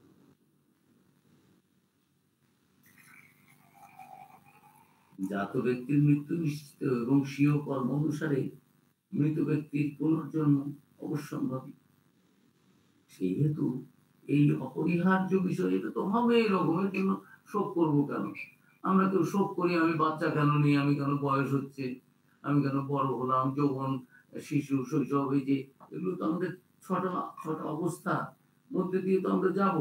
জাত ব্যক্তির মৃত্যু নিশ্চিত এবং স্বীয় কর্ম অনুসারে মৃত ব্যক্তির পুনর্জন্ম অবশ্যম্ভাবী, সেই হেতু এই অপরিহার্য বিষয়, এটা তো হবে এরকমের জন্য শোক করবো কেন? আমরা কেউ শোক করি, আমি বাচ্চা কেন নেই, আমি কেন বয়স হচ্ছে, আমি কেন বড় হলাম, যৌবন, শিশু, শৈশব, এই যে এগুলো তো আমাদের ছটা ছটা অবস্থা মধ্যে দিয়ে তো আমরা যাব।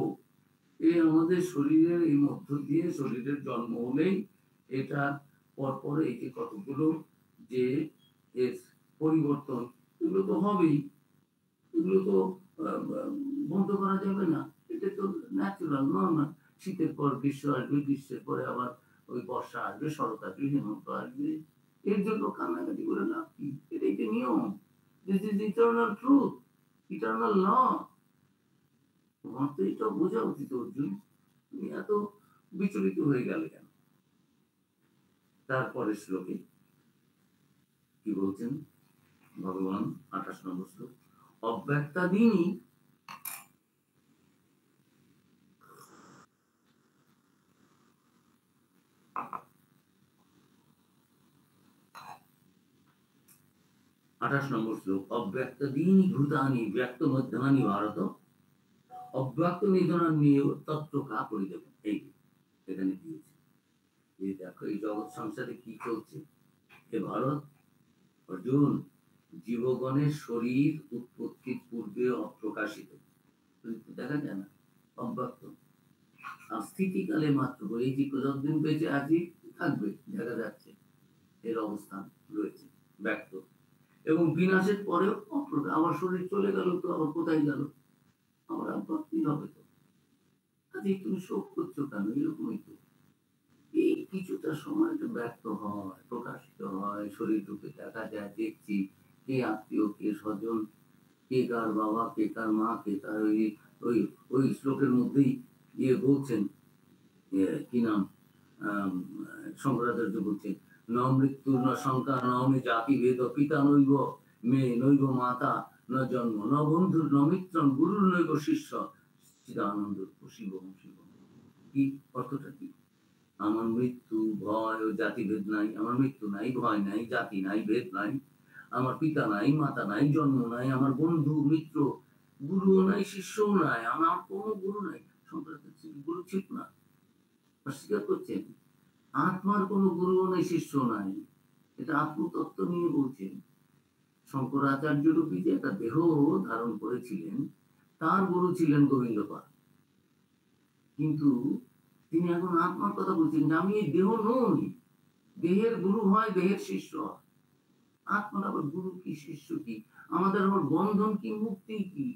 এই আমাদের শরীরের এই মধ্য দিয়ে শরীরের জন্ম হলেই এটা পরপর এই যে কতগুলো যে এর পরিবর্তন, এগুলো তো হবেই, এগুলো তো বন্ধ করা যাবে না। এটা তো ন্যাচুরাল, নর্মাল। শীতের পর গ্রীষ্ম আসবে, গ্রীষ্মের পরে আবার ওই বর্ষা আসবে, শরৎ আসবে, হেমন্ত আসবে। এর জন্য কান্নাকাটি করে লাভ কি? এটাই তো নিয়ম। This is eternal truth, eternal law. তোমার তো এটা বোঝা উচিত অর্জুন, তুমি এত বিচলিত হয়ে গেলে কেন? তারপরে শ্লোকে কি বলছেন ভগবান? 28 নম্বর শ্লোক, অব্যক্তাদীনি 28 নম্বর শ্লোক, অব্যক্তাদীনি ভূতানি ব্যক্ত মধ্যানি ভারত অব্যক্ত নিধনান নিয়ে তত্ত্ব কা পরিদেব। এই এখানে দিয়েছে যে দেখো এই জগৎ সংসারে কি চলছে। হে ভারত, অর্জুন, জীবগণের শরীর উৎপত্তির পূর্বে অপ্রকাশিত, দেখা যায় না, অব্যক্ত, স্থিতিকালে মাত্র এই যে যতদিন বেঁচে আছি থাকবে, দেখা যাচ্ছে এর অবস্থান রয়েছে ব্যক্ত, এবং বিনাশের পরেও অপ্রকাশ। আমার শরীর চলে গেল তো আবার কোথায় গেল, আমার আপত্তি হবে তো। আজ তুমি শোক করছো কেন? এরকমই তো এই কিছুটা সময় তো ব্যক্ত হয়, প্রকাশিত হয়, শরীর রূপে দেখা যায়, দেখছি কে আত্মীয়, কে স্বজন, কে কার বাবা, কে কার মা, কে কার ওই ওই শ্লোকের মধ্যেই ইয়ে বলছেন, কি নাম, শঙ্করাচার্য বলছেন, ন মৃত্যু ন শঙ্কা ন মে জাতি ভেদ পিতা নৈব মে নৈব মাতা ন জন্ম ন বন্ধু ন মিত্র গুরু নৈব শিষ্য চিদানন্দ শিব শিব। কি অর্থটা কি? আমার মৃত্যু, ভয় ও জাতিভেদ নাই, আমার মৃত্যু নাই, ভয় নাই, জাতি নাই, ভেদ নাই, আমার পিতা নাই, মাতা নাই, জন্ম নাই, আমার বন্ধু মিত্র, গুরুও নাই, শিষ্যও নাই, আমার কোনো গুরু নাই। শঙ্করাচার্য গুরু ছিল না, অস্বীকার করছেন। আত্মার কোনো গুরুও নেই, শিষ্য নাই, এটা আত্মতত্ত্ব নিয়ে বলছেন। শঙ্করাচার্য রূপী যে একটা দেহ ধারণ করেছিলেন, তার গুরু ছিলেন গোবিন্দপাদ, কিন্তু তিনি এখন আত্মার কথা বলছেন যে আমি এই দেহ নই। দেহের গুরু হয়, দেহের শিষ্য হয়। আত্মার আবার গুরু কি, শিষ্য কি? আমাদের আবার বন্ধন কি, মুক্তি কি?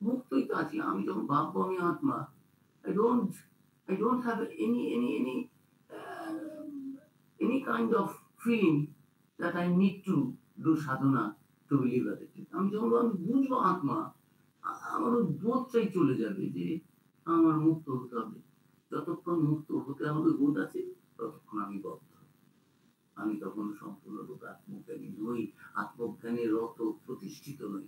মুক্তই তো আছি। আমি যখন ভাববো আমি আত্মা, I don't I don't have any kind of feeling that I need to do sadhana to be liberated. আমি যখন আমি বুঝবো আত্মা, আমার ওই বোধটাই চলে যাবে যে আমার মুক্ত হতে হবে। যতক্ষণ মুক্ত হতে আমাদের বোধ আছে, ততক্ষণ আমি বদ্ধ। আমি তখন সম্পূর্ণরূপে আত্মজ্ঞানী নই, আত্মজ্ঞানের রত প্রতিষ্ঠিত নই।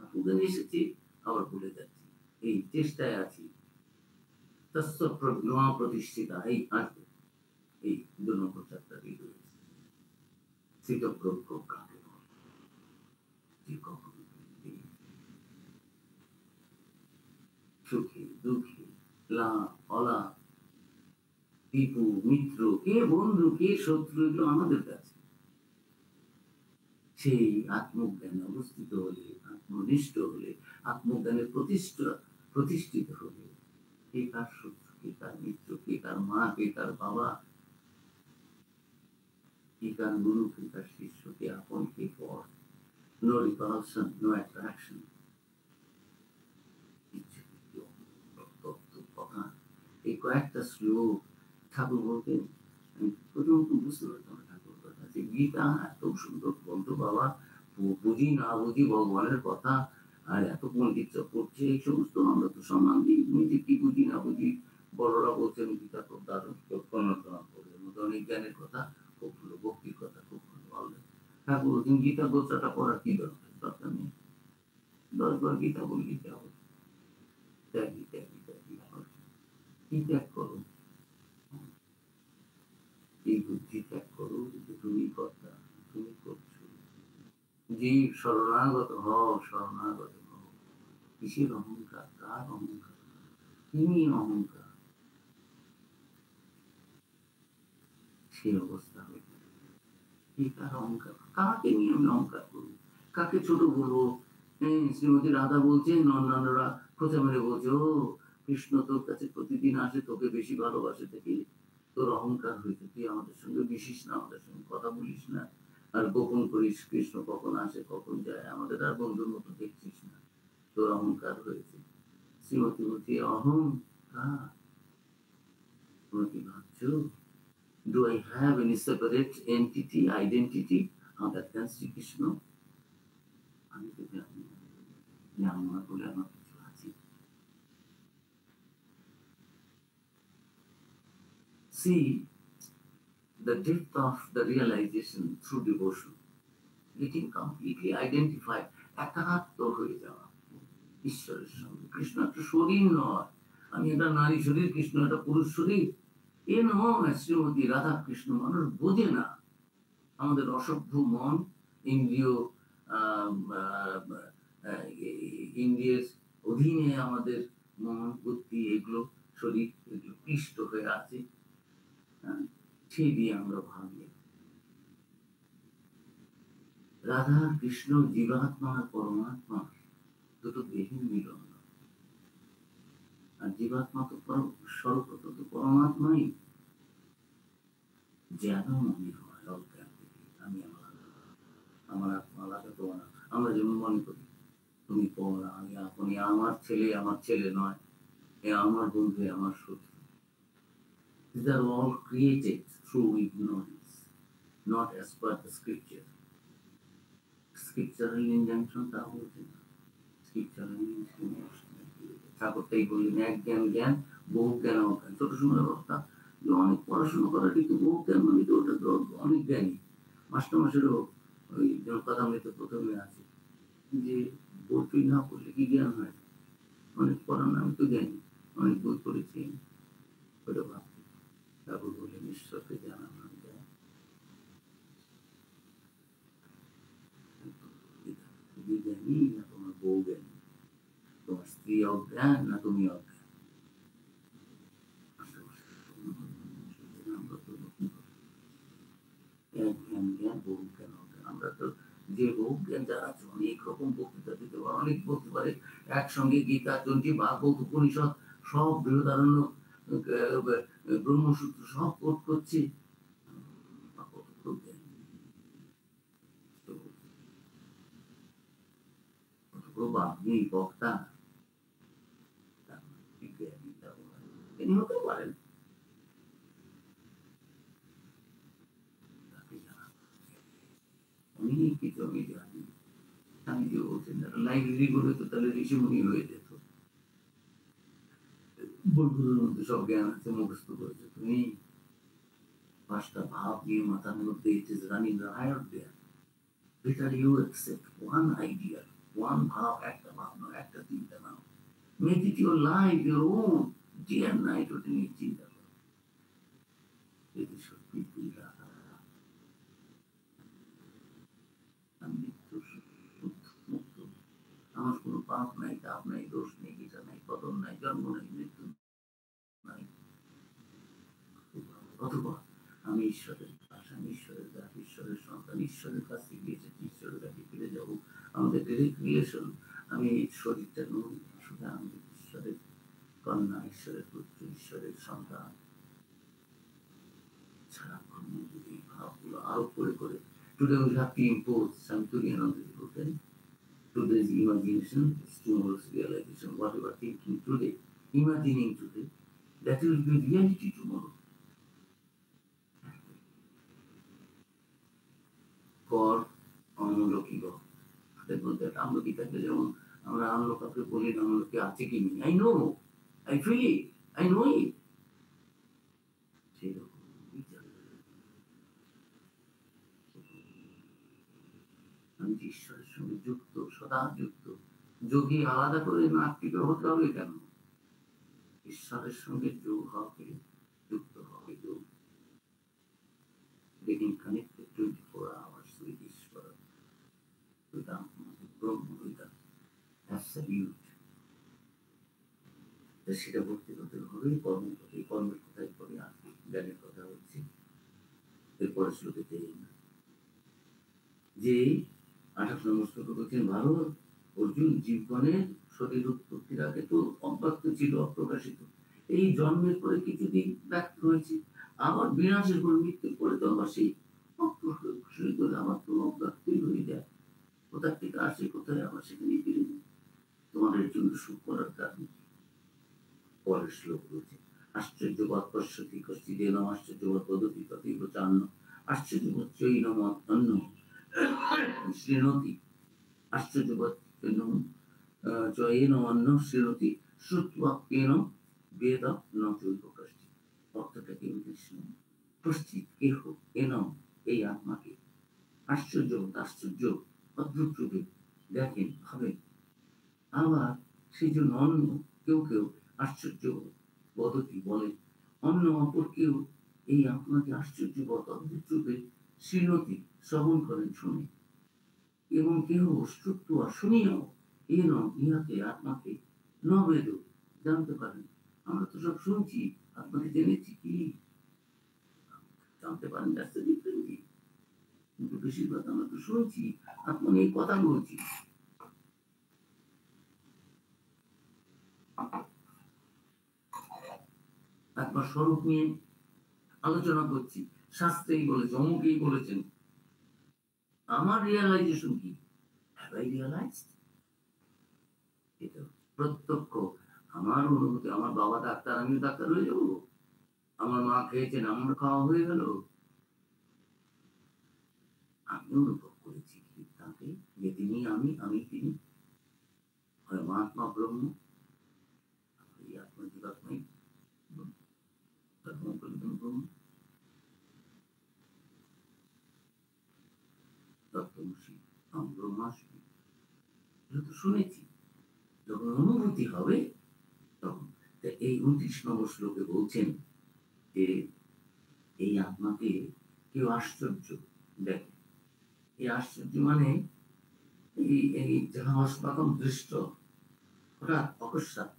আত্মজ্ঞানী এসেছি, আবার ভুলে যাচ্ছি, এই চেষ্টায় আছি। তস্য প্রজ্ঞা প্রতিষ্ঠিতা, এই আসবে, এই 2 নম্বর চ্যাপ্টারই রয়েছে। স্থিতপ্রজ্ঞ কাকে বলে? যে কখনো সুখে দুঃখে, লাভ অলাভ, টিপু মিত্র, কে বন্ধু কে শত্রু, এগুলো আমাদের কাছে। সেই আত্মজ্ঞানে অবস্থিত হলে, আত্মনিষ্ঠ হলে, আত্মজ্ঞানের প্রতিষ্ঠিত হলে, কে কার শত্রু, কে কার মিত্র, কে কার মা, কে কার বাবা, কে কার গুরু, কে কার শিষ্য, কে আপন, কে পর, নো রিপালশন, নো অ্যাট্রাকশন। কথা এই কয়েকটা শ্লোক ঠাকুর বলতেন, আমি প্রথমত বুঝতে পারতাম ঠাকুর কথা যে গীতা এত সুন্দর গ্রন্থ, বাবা বুঝি না বুঝি ভগবানের কথা, আর এত পণ্ডিতরা পড়ছে এই সমস্ত, আমরা তো সম্মান দিই, নিজে কি বুঝি না বুঝি। বড়রা বলছেন গীতা খুব দারুণ, প্রণোদনা করে মতো অনেক জ্ঞানের কথা খুব ভালো, ভক্তির কথা খুব ভালো, ভালো ঠাকুর বলছেন গীতা গোচাটা পড়ার কি দরকার নেই, 10 বার গীতা বললি কি হবে? ত্যাগী ত্যাগী ত্যাগী, কি ত্যাগ করো? এই বুদ্ধি ত্যাগ করো যে তুমি কর্তা, তুমি করছো। জীব শরণাগত হও, শরণাগত হও। কিসের অহংকার, কার অহংকার? তিনি অহংকার। সেই অবস্থা হয়ে যায়। এই তার অহংকার। কাকে নিয়ে আমি অহংকার করবো? কাকে ছোট বলবো? শ্রীমতী রাধা বলছেন, অন্যান্যরা খোঁচা মেরে বলছে, ও কৃষ্ণ তোর কাছে প্রতিদিন আসে, তোকে বেশি ভালোবাসে থেকে তোর অহংকার হয়েছে, তুই আমাদের সঙ্গে মিশিস না, আমাদের সঙ্গে কথা বলিস না, আর গোপন করিস কৃষ্ণ কখন আসে কখন যায়, আমাদের আর বন্ধুর মতো দেখছিস না, তোর অহংকার হয়েছে। শ্রীমতী বলছি, অহংকার? তোমরা কি ভাবছো? Do I have any separate entity, identity other than Sri Krishna? আমি তো জানি না যে আমার বলে আমার কিছু আছে। See the depth of the realization through devotion, getting completely identified, একাত্ম হয়ে যাওয়া ঈশ্বরের সঙ্গে। কৃষ্ণ একটা শরীর নয়, আমি একটা নারী শরীর, কৃষ্ণ একটা পুরুষ শরীর, এ নয়। শ্রীমতী রাধা কৃষ্ণ মানুষ বোঝে না। আমাদের অসভ্য মন, ইন্দ্রিয় ইন্দ্রিয়ের অধীনে আমাদের মন বুদ্ধি এগুলো শরীর এগুলো ক্লিষ্ট হয়ে আছে, সেই দিয়ে আমরা ভাবি। রাধা কৃষ্ণ জীবাত্মা আর পরমাত্মা দুটো দেহের মিলন, আর জীবাত্মা তো স্বরূপত তো পরমাত্মাই। যেন মনে হয় অজ্ঞান থেকে আমি আমার আত্মা আলাদা, তোমার আমরা যেমন মনে করি তুমি পর, আমি আপনি, আমার ছেলে আমার ছেলে নয়, এ আমার বন্ধু আমার শত্রু। These are all created through ignorance, not as per the scripture. Scriptural injunction তা বলছে না। Scriptural injunction ঠাকুর তাই বললেন, এক জ্ঞান জ্ঞান, বহু জ্ঞান অজ্ঞান। ছোট সময় অবস্থা অনেক পড়াশোনা করা, কিন্তু বহু জ্ঞান মানে তো ওটা তো অনেক জ্ঞানী। মাস্টারমশাইরও ওই কথামৃত প্রথমে আছে যে বই না পড়লে কি জ্ঞান হয়? অনেক পড়ার নাম তো জ্ঞানী, অনেক বই পড়েছি, ওটা ভাবছি। ঠাকুর বললেন, ঈশ্বরকে জানা নাম জ্ঞান। তুমি জ্ঞানী না তোমার বউ জ্ঞানী, তোমার স্ত্রী অজ্ঞান না তুমি অজ্ঞান? আমরা তো যে বহু জ্ঞান যারা আছে অনেক রকম বক্তৃতা দিতে পারে, অনেক বলতে পারে, একসঙ্গে গীতা, চণ্ডী, ভাগবত, উপনিষদ সব, বৃহদারণ্য, ব্রহ্মসূত্র সব কোট করছে। আপনি বক্তা তিনি হতে পারেন, অনেক কিছু আমি জানি। আমি যে বলছেন লাইব্রেরি করে তো তাহলে ঋষিমুনি হয়ে যেত, বইগুলোর মধ্যে সব জ্ঞান আছে, মুখস্থ করেছে। তুমি পাঁচটা ভাব নিয়ে মাথার মধ্যে it is running riot there. Better you accept one idea, one ভাব, একটা ভাবনা, একটা চিন্তা নাও, make it your life, your own, day and night ওটা নিয়ে চিন্তা করো। যদি সত্যি তুই রাখা, আমি মুক্ত, আমার কোনো পাপ নাই, তাপ নাই, দোষ নেই, গীতা নাই, পতন নাই, জন্ম নাই, মৃত্যু নাই। অথবা আমি ঈশ্বরের দাস, আমি ঈশ্বরের দাস, ঈশ্বরের সন্তান, ঈশ্বরের কাছ থেকে এসেছি, ঈশ্বরের কাছে ফিরে যাবো। আমাদের ডিরেক্ট রিলেশন, আমি এই শরীরটা নই, সুতরাং আমি ঈশ্বরের কন্যা, ঈশ্বরের পুত্র, ঈশ্বরের সন্তান। সারাক্ষণ যদি এই ভাবগুলো আরোপ করে করে, today we have to impose Santurian on the broken. Today's imagination, tomorrow's realization. Whatever thinking today, imagining today, that will be reality tomorrow. কর আমলকি গড়, দেখুন আমলকি থাকলে যেমন আমরা আমলকাকে বলি না আমলকি আছে কি নেই, I know, I feel it, I know it, সেরকম আমি ঈশ্বরের সঙ্গে যুক্ত, সদা যুক্ত। যোগী আলাদা করে নাস্তিক হতে হবে কেন? ঈশ্বরের সঙ্গে যোগ হবে, যুক্ত হবে, যোগ getting connected 24 hours with ঈশ্বর, with ব্রহ্ম, with absolute। সেটা করতে করতে হবে কর্ম, কর্মের কথাই পরে আসবে, জ্ঞানের কথা হচ্ছে। এরপরে শ্লোকে যাই আমরা, যে 28 নম্বর শ্লোকে বলছেন, ভারত অর্জুন জীবগণের শরীর উৎপত্তির আগে তো অব্যক্ত ছিল, অপ্রকাশিত। এই জন্মের পরে কিছুদিন ব্যক্ত হয়েছে, আবার বিনাশের পর মৃত্যুর পরে তো আবার সেই অপ্রকাশিত আবার তো অব্যক্তই হয়ে যায়। কোথা থেকে আসে, কোথায় আবার সেখানে ফিরে যায়। তোমাদের জন্য সুখ করার কারণ। পরের শ্লোক বলছে, আশ্চর্যবৎ পশ্যতি কশ্চিদেন আশ্চর্যবৎ বদতি তথৈব চান্ন আশ্চর্যবৎ চৈনম অন্য শৃণোতি আশ্চর্যবৎ চয়েন অন্য শৃণোতি শ্রুত্বাপ্যেন বেদ ন চৈব কশ্চিৎ। অর্থটা কি কৃষ্ণ কশ্চিৎ কেহ এনম, এই আত্মাকে আশ্চর্য আশ্চর্য অদ্ভুত রূপে দেখেন, ভাবেন। আবার সেই জন্য অন্য কেউ কেউ আশ্চর্য বদতি বলে, অন্য অপর কেউ এই আত্মাকে আশ্চর্যবৎ অদ্ভুত রূপে শ্রীনতি শ্রবণ করেন, শুনে। এবং কেহ শ্রুত্বা শুনিয়াও এন ইহাকে আত্মাকে ন বেদ জানতে পারেন। আমরা তো সব শুনছি, আত্মাকে জেনেছি কি জানতে পারেন, কিন্তু বেশিরভাগ আমরা তো শুনছি, আত্মা নিয়ে কথা বলছি। আত্মার স্বরূপ নিয়ে আলোচনা করছি, শাস্ত্রেই বলেছে, অমুকেই বলেছেন। আমার রিয়ালাইজেশন কি? Have I realised? এটা প্রত্যক্ষ আমার অনুভূতি। আমার বাবা ডাক্তার, আমিও ডাক্তার হয়ে যাবো? আমার মা খেয়েছেন, আমার খাওয়া হয়ে গেল? আমি অনুভব করেছি তাকে, যে তিনি আমি, আমি তিনি, হয় মহাত্মা ব্রহ্ম, এই আত্মা জীবাত্মাই ব্রহ্ম তত্ত্বমসি আমি ব্রহ্মাস্মি। এটা তো শুনেছি। যখন অনুভূতি হবে তখন এই 29 নম্বর শ্লোকে বলছেন যে এই আত্মাকে কেউ আশ্চর্য দেখে। এই আশ্চর্য মানে এই যাহা অস্মাকম দৃষ্ট, হঠাৎ অকস্মাৎ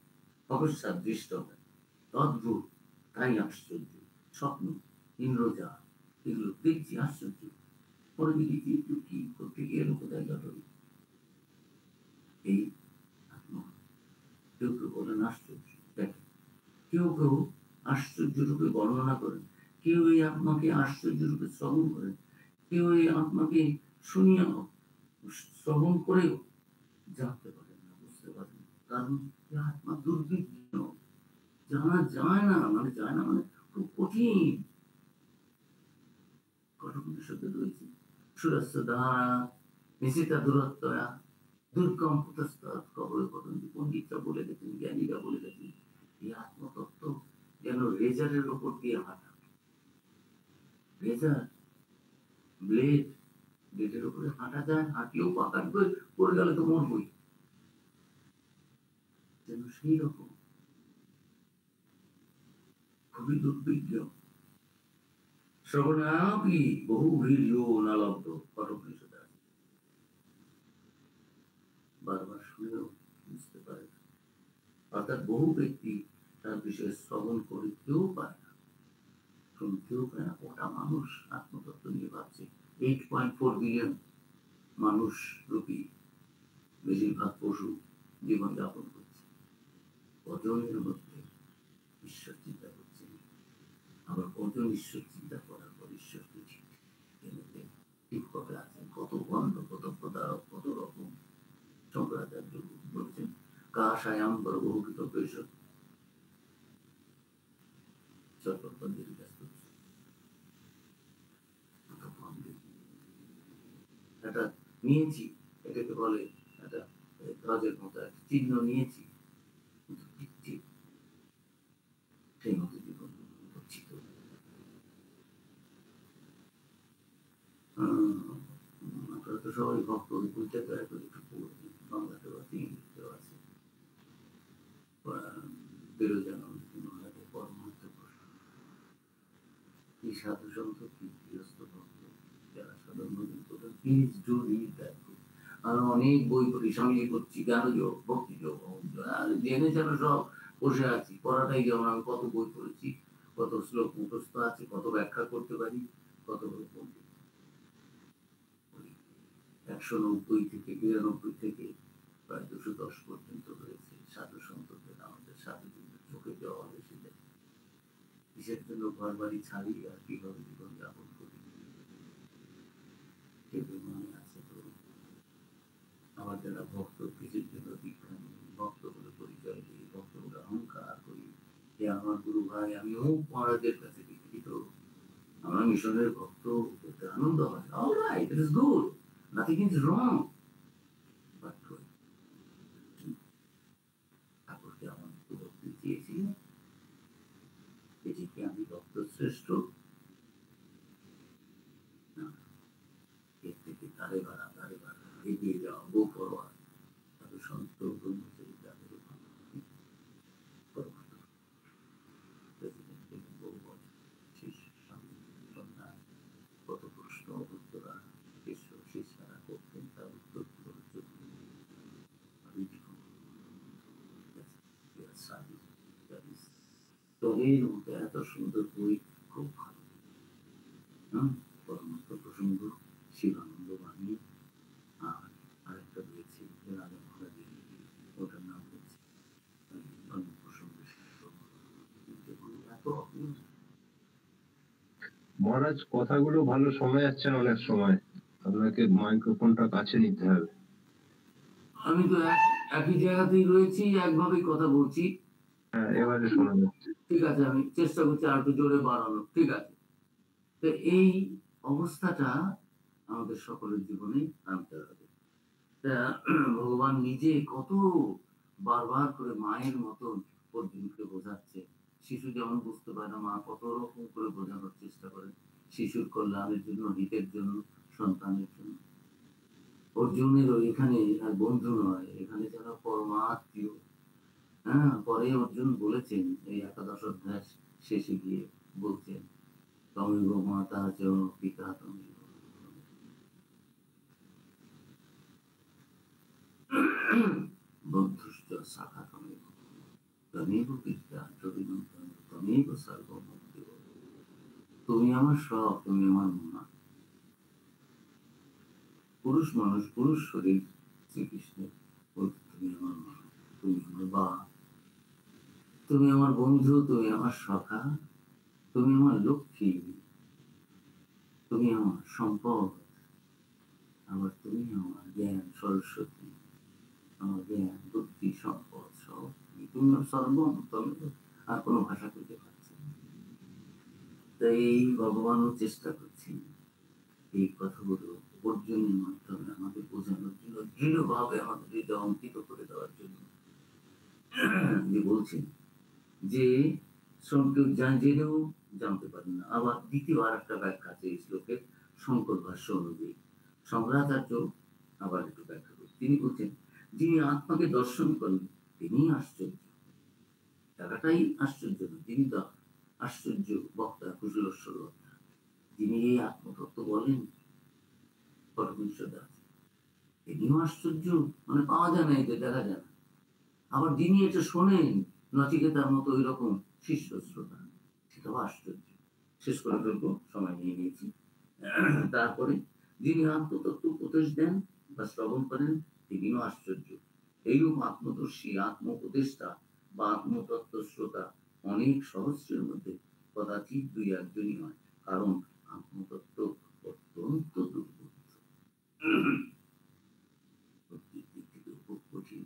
অকস্মাৎ দৃষ্ট হয়, অদ্ভুত, তাই আশ্চর্য। স্বপ্ন, ইন্দ্রজা, এগুলো দেখছি আশ্চর্য। পরে দেখি একটু কি করতে গিয়ে কোথায় ঘটনা। এই আত্মা কেউ কেউ বলেন আশ্চর্য দেখে, কেউ কেউ আশ্চর্য রূপে বর্ণনা করেন, কেউ এই আত্মাকে আশ্চর্য রূপে শ্রবণ করেন, কেউ এই আত্মাকে শুনিয়া শ্রবণ করেও জানতে পারেন না, বুঝতে পারেন। কারণ আত্মা দুর্বিঘ্ন, জানা যায় না, মানে যায় না মানে খুব কঠিন। কঠোপনিষদে রয়েছে, সুরস্য ধারা নিশিতা দূরত্বয়া দুর্গম কুতস্তৎ কবর পতন্তি। পণ্ডিতরা বলে গেছেন, জ্ঞানীরা বলে গেছেন, এই আত্মতত্ত্ব যেন রেজারের ওপর দিয়ে হাঁটা। রেজার, ব্লেড, ব্লেডের উপরে হাঁটা যায়, হাঁটিও পাকাট পড়ে গেলে তো মরবই। যেন সেই রকম খুবই দুর্বিজ্ঞ। শ্রবণাপি বহু বীর্য নালব্ধ, কঠোপনিষদে আছে। বারবার শুনেও বুঝতে পারে না। অর্থাৎ বহু ব্যক্তি তার বিষয়ে শ্রবণ করতেও পারে না, শুনতেও পারে না। ওটা মানুষ আত্মতত্ত্ব নিয়ে ভাবছে। 8.4 বিলিয়ন মানুষ রূপী বেশিরভাগ পশু জীবন যাপন করছে। কজনের মধ্যে ঈশ্বর চিন্তা করছে, আবার কজন ঈশ্বর চিন্তা করার পর ঈশ্বরকে ঠিকভাবে আছেন। কত গন্ধ, কত প্রতারক, কত রকম। শঙ্করাচার্য বলছেন, কাশায়াম বহুকৃত পেশক চট্টোপাধ্যায়ের কাছ করছে। এটা নিয়েছি, এটাকে বলে একটা কাজের মতো একটা চিহ্ন নিয়েছি, সেই মতো জীবন গচ্ছিত। আপনারা তো সবাই ভক্ত, বইটা দয়া করে একটু পড়বেন, বাংলাতেও আছে, ইংরেজিতেও আছে। বিরোজানন্দ মহারাজের পরমার্থ প্রশ্ন, কি সাধু সন্ত, কি গৃহস্থ ভক্ত, যারা সাধারণ please do read that book. আর অনেক বই পড়ি, স্বামীজি পড়ছি, জ্ঞান যোগ, ভক্তি যোগ, জেনে যেন সব বসে আছি। পড়াটাই যেমন, আমি কত বই পড়েছি, কত শ্লোক মুখস্থ আছে, কত ব্যাখ্যা করতে পারি, কত বড় পণ্ডিত। 190 থেকে 92 থেকে প্রায় 210 পর্যন্ত রয়েছে সাধু সন্তদের, আমাদের সাধুদের চোখে জল এসে যায়। কিসের জন্য ঘর বাড়ি ছাড়ি আর কিভাবে জীবন যাপন করি, কেবল মনে আছে তো? আমার যারা ভক্ত, কিসের জন্য দীক্ষা নিই, ভক্ত বলে পরিচয় দিই, ভক্ত বলে অহংকার করি যে আমার গুরু ভাই, আমি অমুক মহারাজের কাছে দীক্ষিত, আমরা মিশনের ভক্ত, করতে আনন্দ হয়। Alright, it is good, nothing is wrong, but ঠাকুরকে আমার ভক্তি চেয়েছিলেন, এটিকে আমি ভক্ত শ্রেষ্ঠ, এর থেকে তারে বাড়া এগিয়ে যাওয়া, গো ফরওয়ার্ড। তাদের সন্ত ব্রহ্মচারী তাদের কত প্রশ্ন উত্তরা শিষ্য শিষ্যরা করতেন, তার উত্তরগুলোর জন্য টগের মতো এত সুন্দর বই, খুব ভালো। পরমাত্ম প্রসঙ্গ, শিবানন্দ বাণী, আর আরেকটা রয়েছে রাজা মহারাজের, ওটার নাম হচ্ছে প্রসঙ্গ। এত মহারাজ, কথাগুলো ভালো শোনা যাচ্ছে না অনেক সময়, আপনাকে মাইক্রোফোনটা কাছে নিতে হবে। আমি তো একই জায়গাতেই রয়েছি, একভাবেই কথা বলছি। হ্যাঁ, এবারে শোনা যাচ্ছে। ঠিক আছে, আমি চেষ্টা করছি আর একটু জোরে বাড়ানো। ঠিক আছে, তো এই অবস্থাটা আমাদের সকলের জীবনে আনতে হবে। তা ভগবান নিজে কত বারবার করে মায়ের মতন অর্জুনকে বোঝাচ্ছে। শিশু যেমন বুঝতে পারে না, মা কত রকম করে বোঝানোর চেষ্টা করে, শিশুর কল্যাণের জন্য, হিতের জন্য, সন্তানের জন্য। অর্জুনের এখানে আর বন্ধু নয়, এখানে যারা পরমাত্মীয়। হ্যাঁ, পরে অর্জুন বলেছেন, এই 11 অধ্যায় শেষে গিয়ে বলছেন, তমেব মাতা চ পিতা তমেব বন্ধুশ্চ শাখা তমেব তমেব বিদ্যা তমেব সর্বমুক্তি। তুমি আমার সব, তুমি আমার মা। পুরুষ মানুষ, পুরুষ শরীর শ্রীকৃষ্ণের, তুমি আমার মা, তুমি আমার বাবা, তুমি আমার বন্ধু, তুমি আমার সখা, তুমি আমার লক্ষ্মী, তুমি আমার সম্পদ, আবার তুমি আমার জ্ঞান সরস্বতী, আমার জ্ঞান বুদ্ধি সম্পদ সব তুমি আমার সর্বম। আর কোনো ভাষা খুঁজে পাচ্ছি না। তাই ভগবানও চেষ্টা করছি এই কথাগুলো অর্জনের মাধ্যমে আমাদের বোঝানোর জন্য, দৃঢ়ভাবে আমাদের হৃদয় অঙ্কিত করে দেওয়ার জন্য। যে বলছেন যে কেউ জেনেও জানতে পারেন না। আবার দ্বিতীয় আর একটা ব্যাখ্যা আছে এই শ্লোকের, শঙ্কর ভাষ্য অনুযায়ী শঙ্করাচার্য আবার একটু ব্যাখ্যা করেন। তিনি বলছেন, যিনি আত্মাকে দর্শন করেন তিনি আশ্চর্য। জায়গাটাই আশ্চর্য না, তিনি তো আশ্চর্য বক্তা, কুশলেশ্বর বক্তা। যিনি এই আত্মতত্ত্ব বলেন পরমেশ্বর দাস, তিনিও আশ্চর্য, মানে পাওয়া যায় না, এতে দেখা যায় না। আবার যিনি এটা শোনেন নচিকেতার মতো ওই রকম শিষ্য শ্রোতা, সেটাও আশ্চর্য। শেষ করে ফেলবো, সময় নিয়ে নিয়েছি। তারপরে যিনি আত্মতত্ত্ব উপদেশ দেন বা শ্রবণ করেন তিনিও আশ্চর্য। এইরূপ আত্মদর্শী, আত্ম উপদেষ্টা বা আত্মতত্ত্ব শ্রোতা অনেক সহস্রের মধ্যে কদাচিৎ 2-1জনই হয়, কারণ আত্মতত্ত্ব অত্যন্ত দুর্বোধ্য, দিক থেকে খুব কঠিন।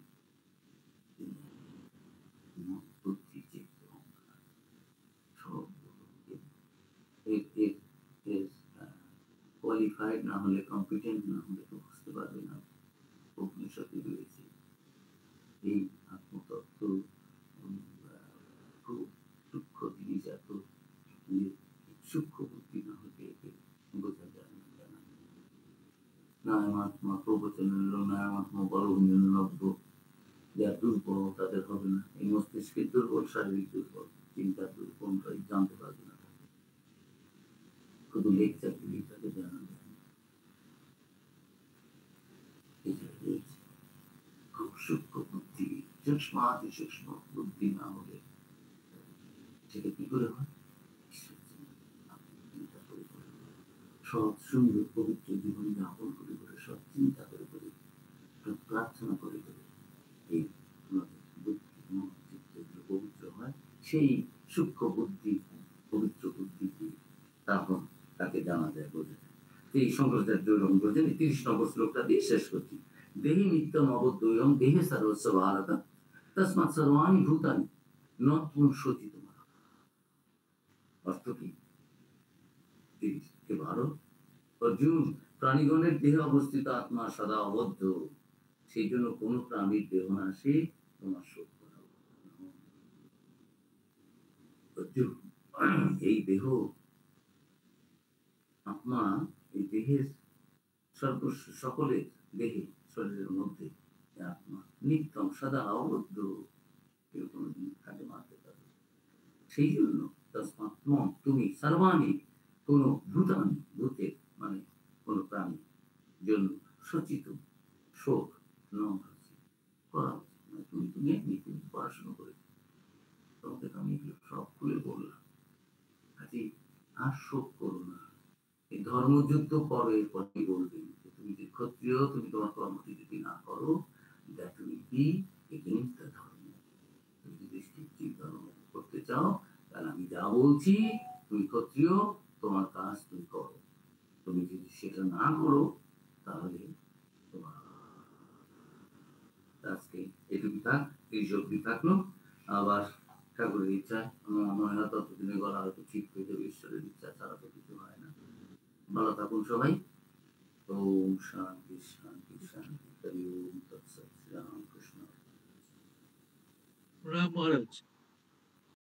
কোয়ালিফাইড না হলে, কম্পিটেন্ট না হলে তো বুঝতে পারবে না। উপনিষদে রয়েছে এই আত্মতত্ত্ব খুব সূক্ষ্ম জিনিস, এত সূক্ষ্ম বুদ্ধি না হলে একে বোঝা যায় না। জানা নায়ামাত্মা প্রবচনের নায়ামাত্মা বড় লব্ধ, যারা দুর্বল তাদের হবে না। এই মস্তিষ্কের দুর্বল, শারীরিক দুর্বল, চিন্তার দুর্বল, জানতে পারবে না। শুধু লেকচার গুলি তাকে জানা যায় না। খুব সূক্ষ্ম বুদ্ধি, সূক্ষ্মাতি সূক্ষ্ম বুদ্ধি না হলে সেটা কি করে হয়? চিন্তা করে সৎ সুন্দর পবিত্র জীবন যাপন করে করে সৎ চিন্তা করে করে সৎ প্রার্থনা করে করে এই আমাদের বুদ্ধি মন চিত্ত এগুলো পবিত্র হয়, সেই সূক্ষ্ম বুদ্ধি পবিত্র বুদ্ধি দিয়ে তখন তাকে জানা যায়, বোঝা যায়। এই শঙ্করাচার্য এরকম বলছেন। ৩০ নম্বর শ্লোকটা দিয়ে শেষ করছি। দেহি নিত্যম অবদ্বয়ম দেহে সর্বস্ব ভারত তস্মাৎ সর্বাণি ভূতানি নত্বং শোচিত। অর্থ কি? ৩০ কে ভারত, অর্জুন, প্রাণীগণের দেহে অবস্থিত আত্মা সদা অবদ্ধ, সেই জন্য কোন প্রাণীর দেহ না সে তোমার শোক করাও। অর্জুন, এই দেহ আত্মা, এই দেহের সর্বস্ব সকলের দেহে শরীরের মধ্যে আত্মা নিত্যম সদা অবদ্ধ, কেউ কোনোদিন কাজে মারতে পারবে। সেই জন্য তস্মাৎ ত্বং তুমি সর্বাণি কোন ভূতানি ভূতের মানে কোন প্রাণীর জন্য সচিত শোক করা উচিত। মানে তুমি তো জ্ঞানী, তুমি পড়াশোনা করে, তোমাকে তো আমি এগুলো সব খুলে বললাম। কাজে আর শোক করো না। এই ধর্মযুদ্ধ পরে পরে বলবেন যে তুমি যে ক্ষত্রিয়, তুমি তোমার কর্মটি যদি না করো, that will be against the ধর্ম। তুমি যদি স্ট্রিক্টলি ধর্ম করতে চাও, তাহলে আমি যা বলছি, তুমি ক্ষত্রিয়, তোমার কাজ তুমি করো। তুমি যদি সেটা না করো, তাহলে তোমার আজকে এটুকু থাক, ৩০ অব্দি থাকলো। আবার ঠাকুরের ইচ্ছা, আমার মনে হয় ততদিনে গলা হয়তো ঠিক হয়ে যাবে। ঈশ্বরের ইচ্ছা ছাড়া তো কিছু হয় না। ভালো থাকুন সবাই। ওম শান্তি শান্তি শান্তি। হরি ওম তৎসৎ। শ্রী রামকৃষ্ণ। রাম মহারাজ।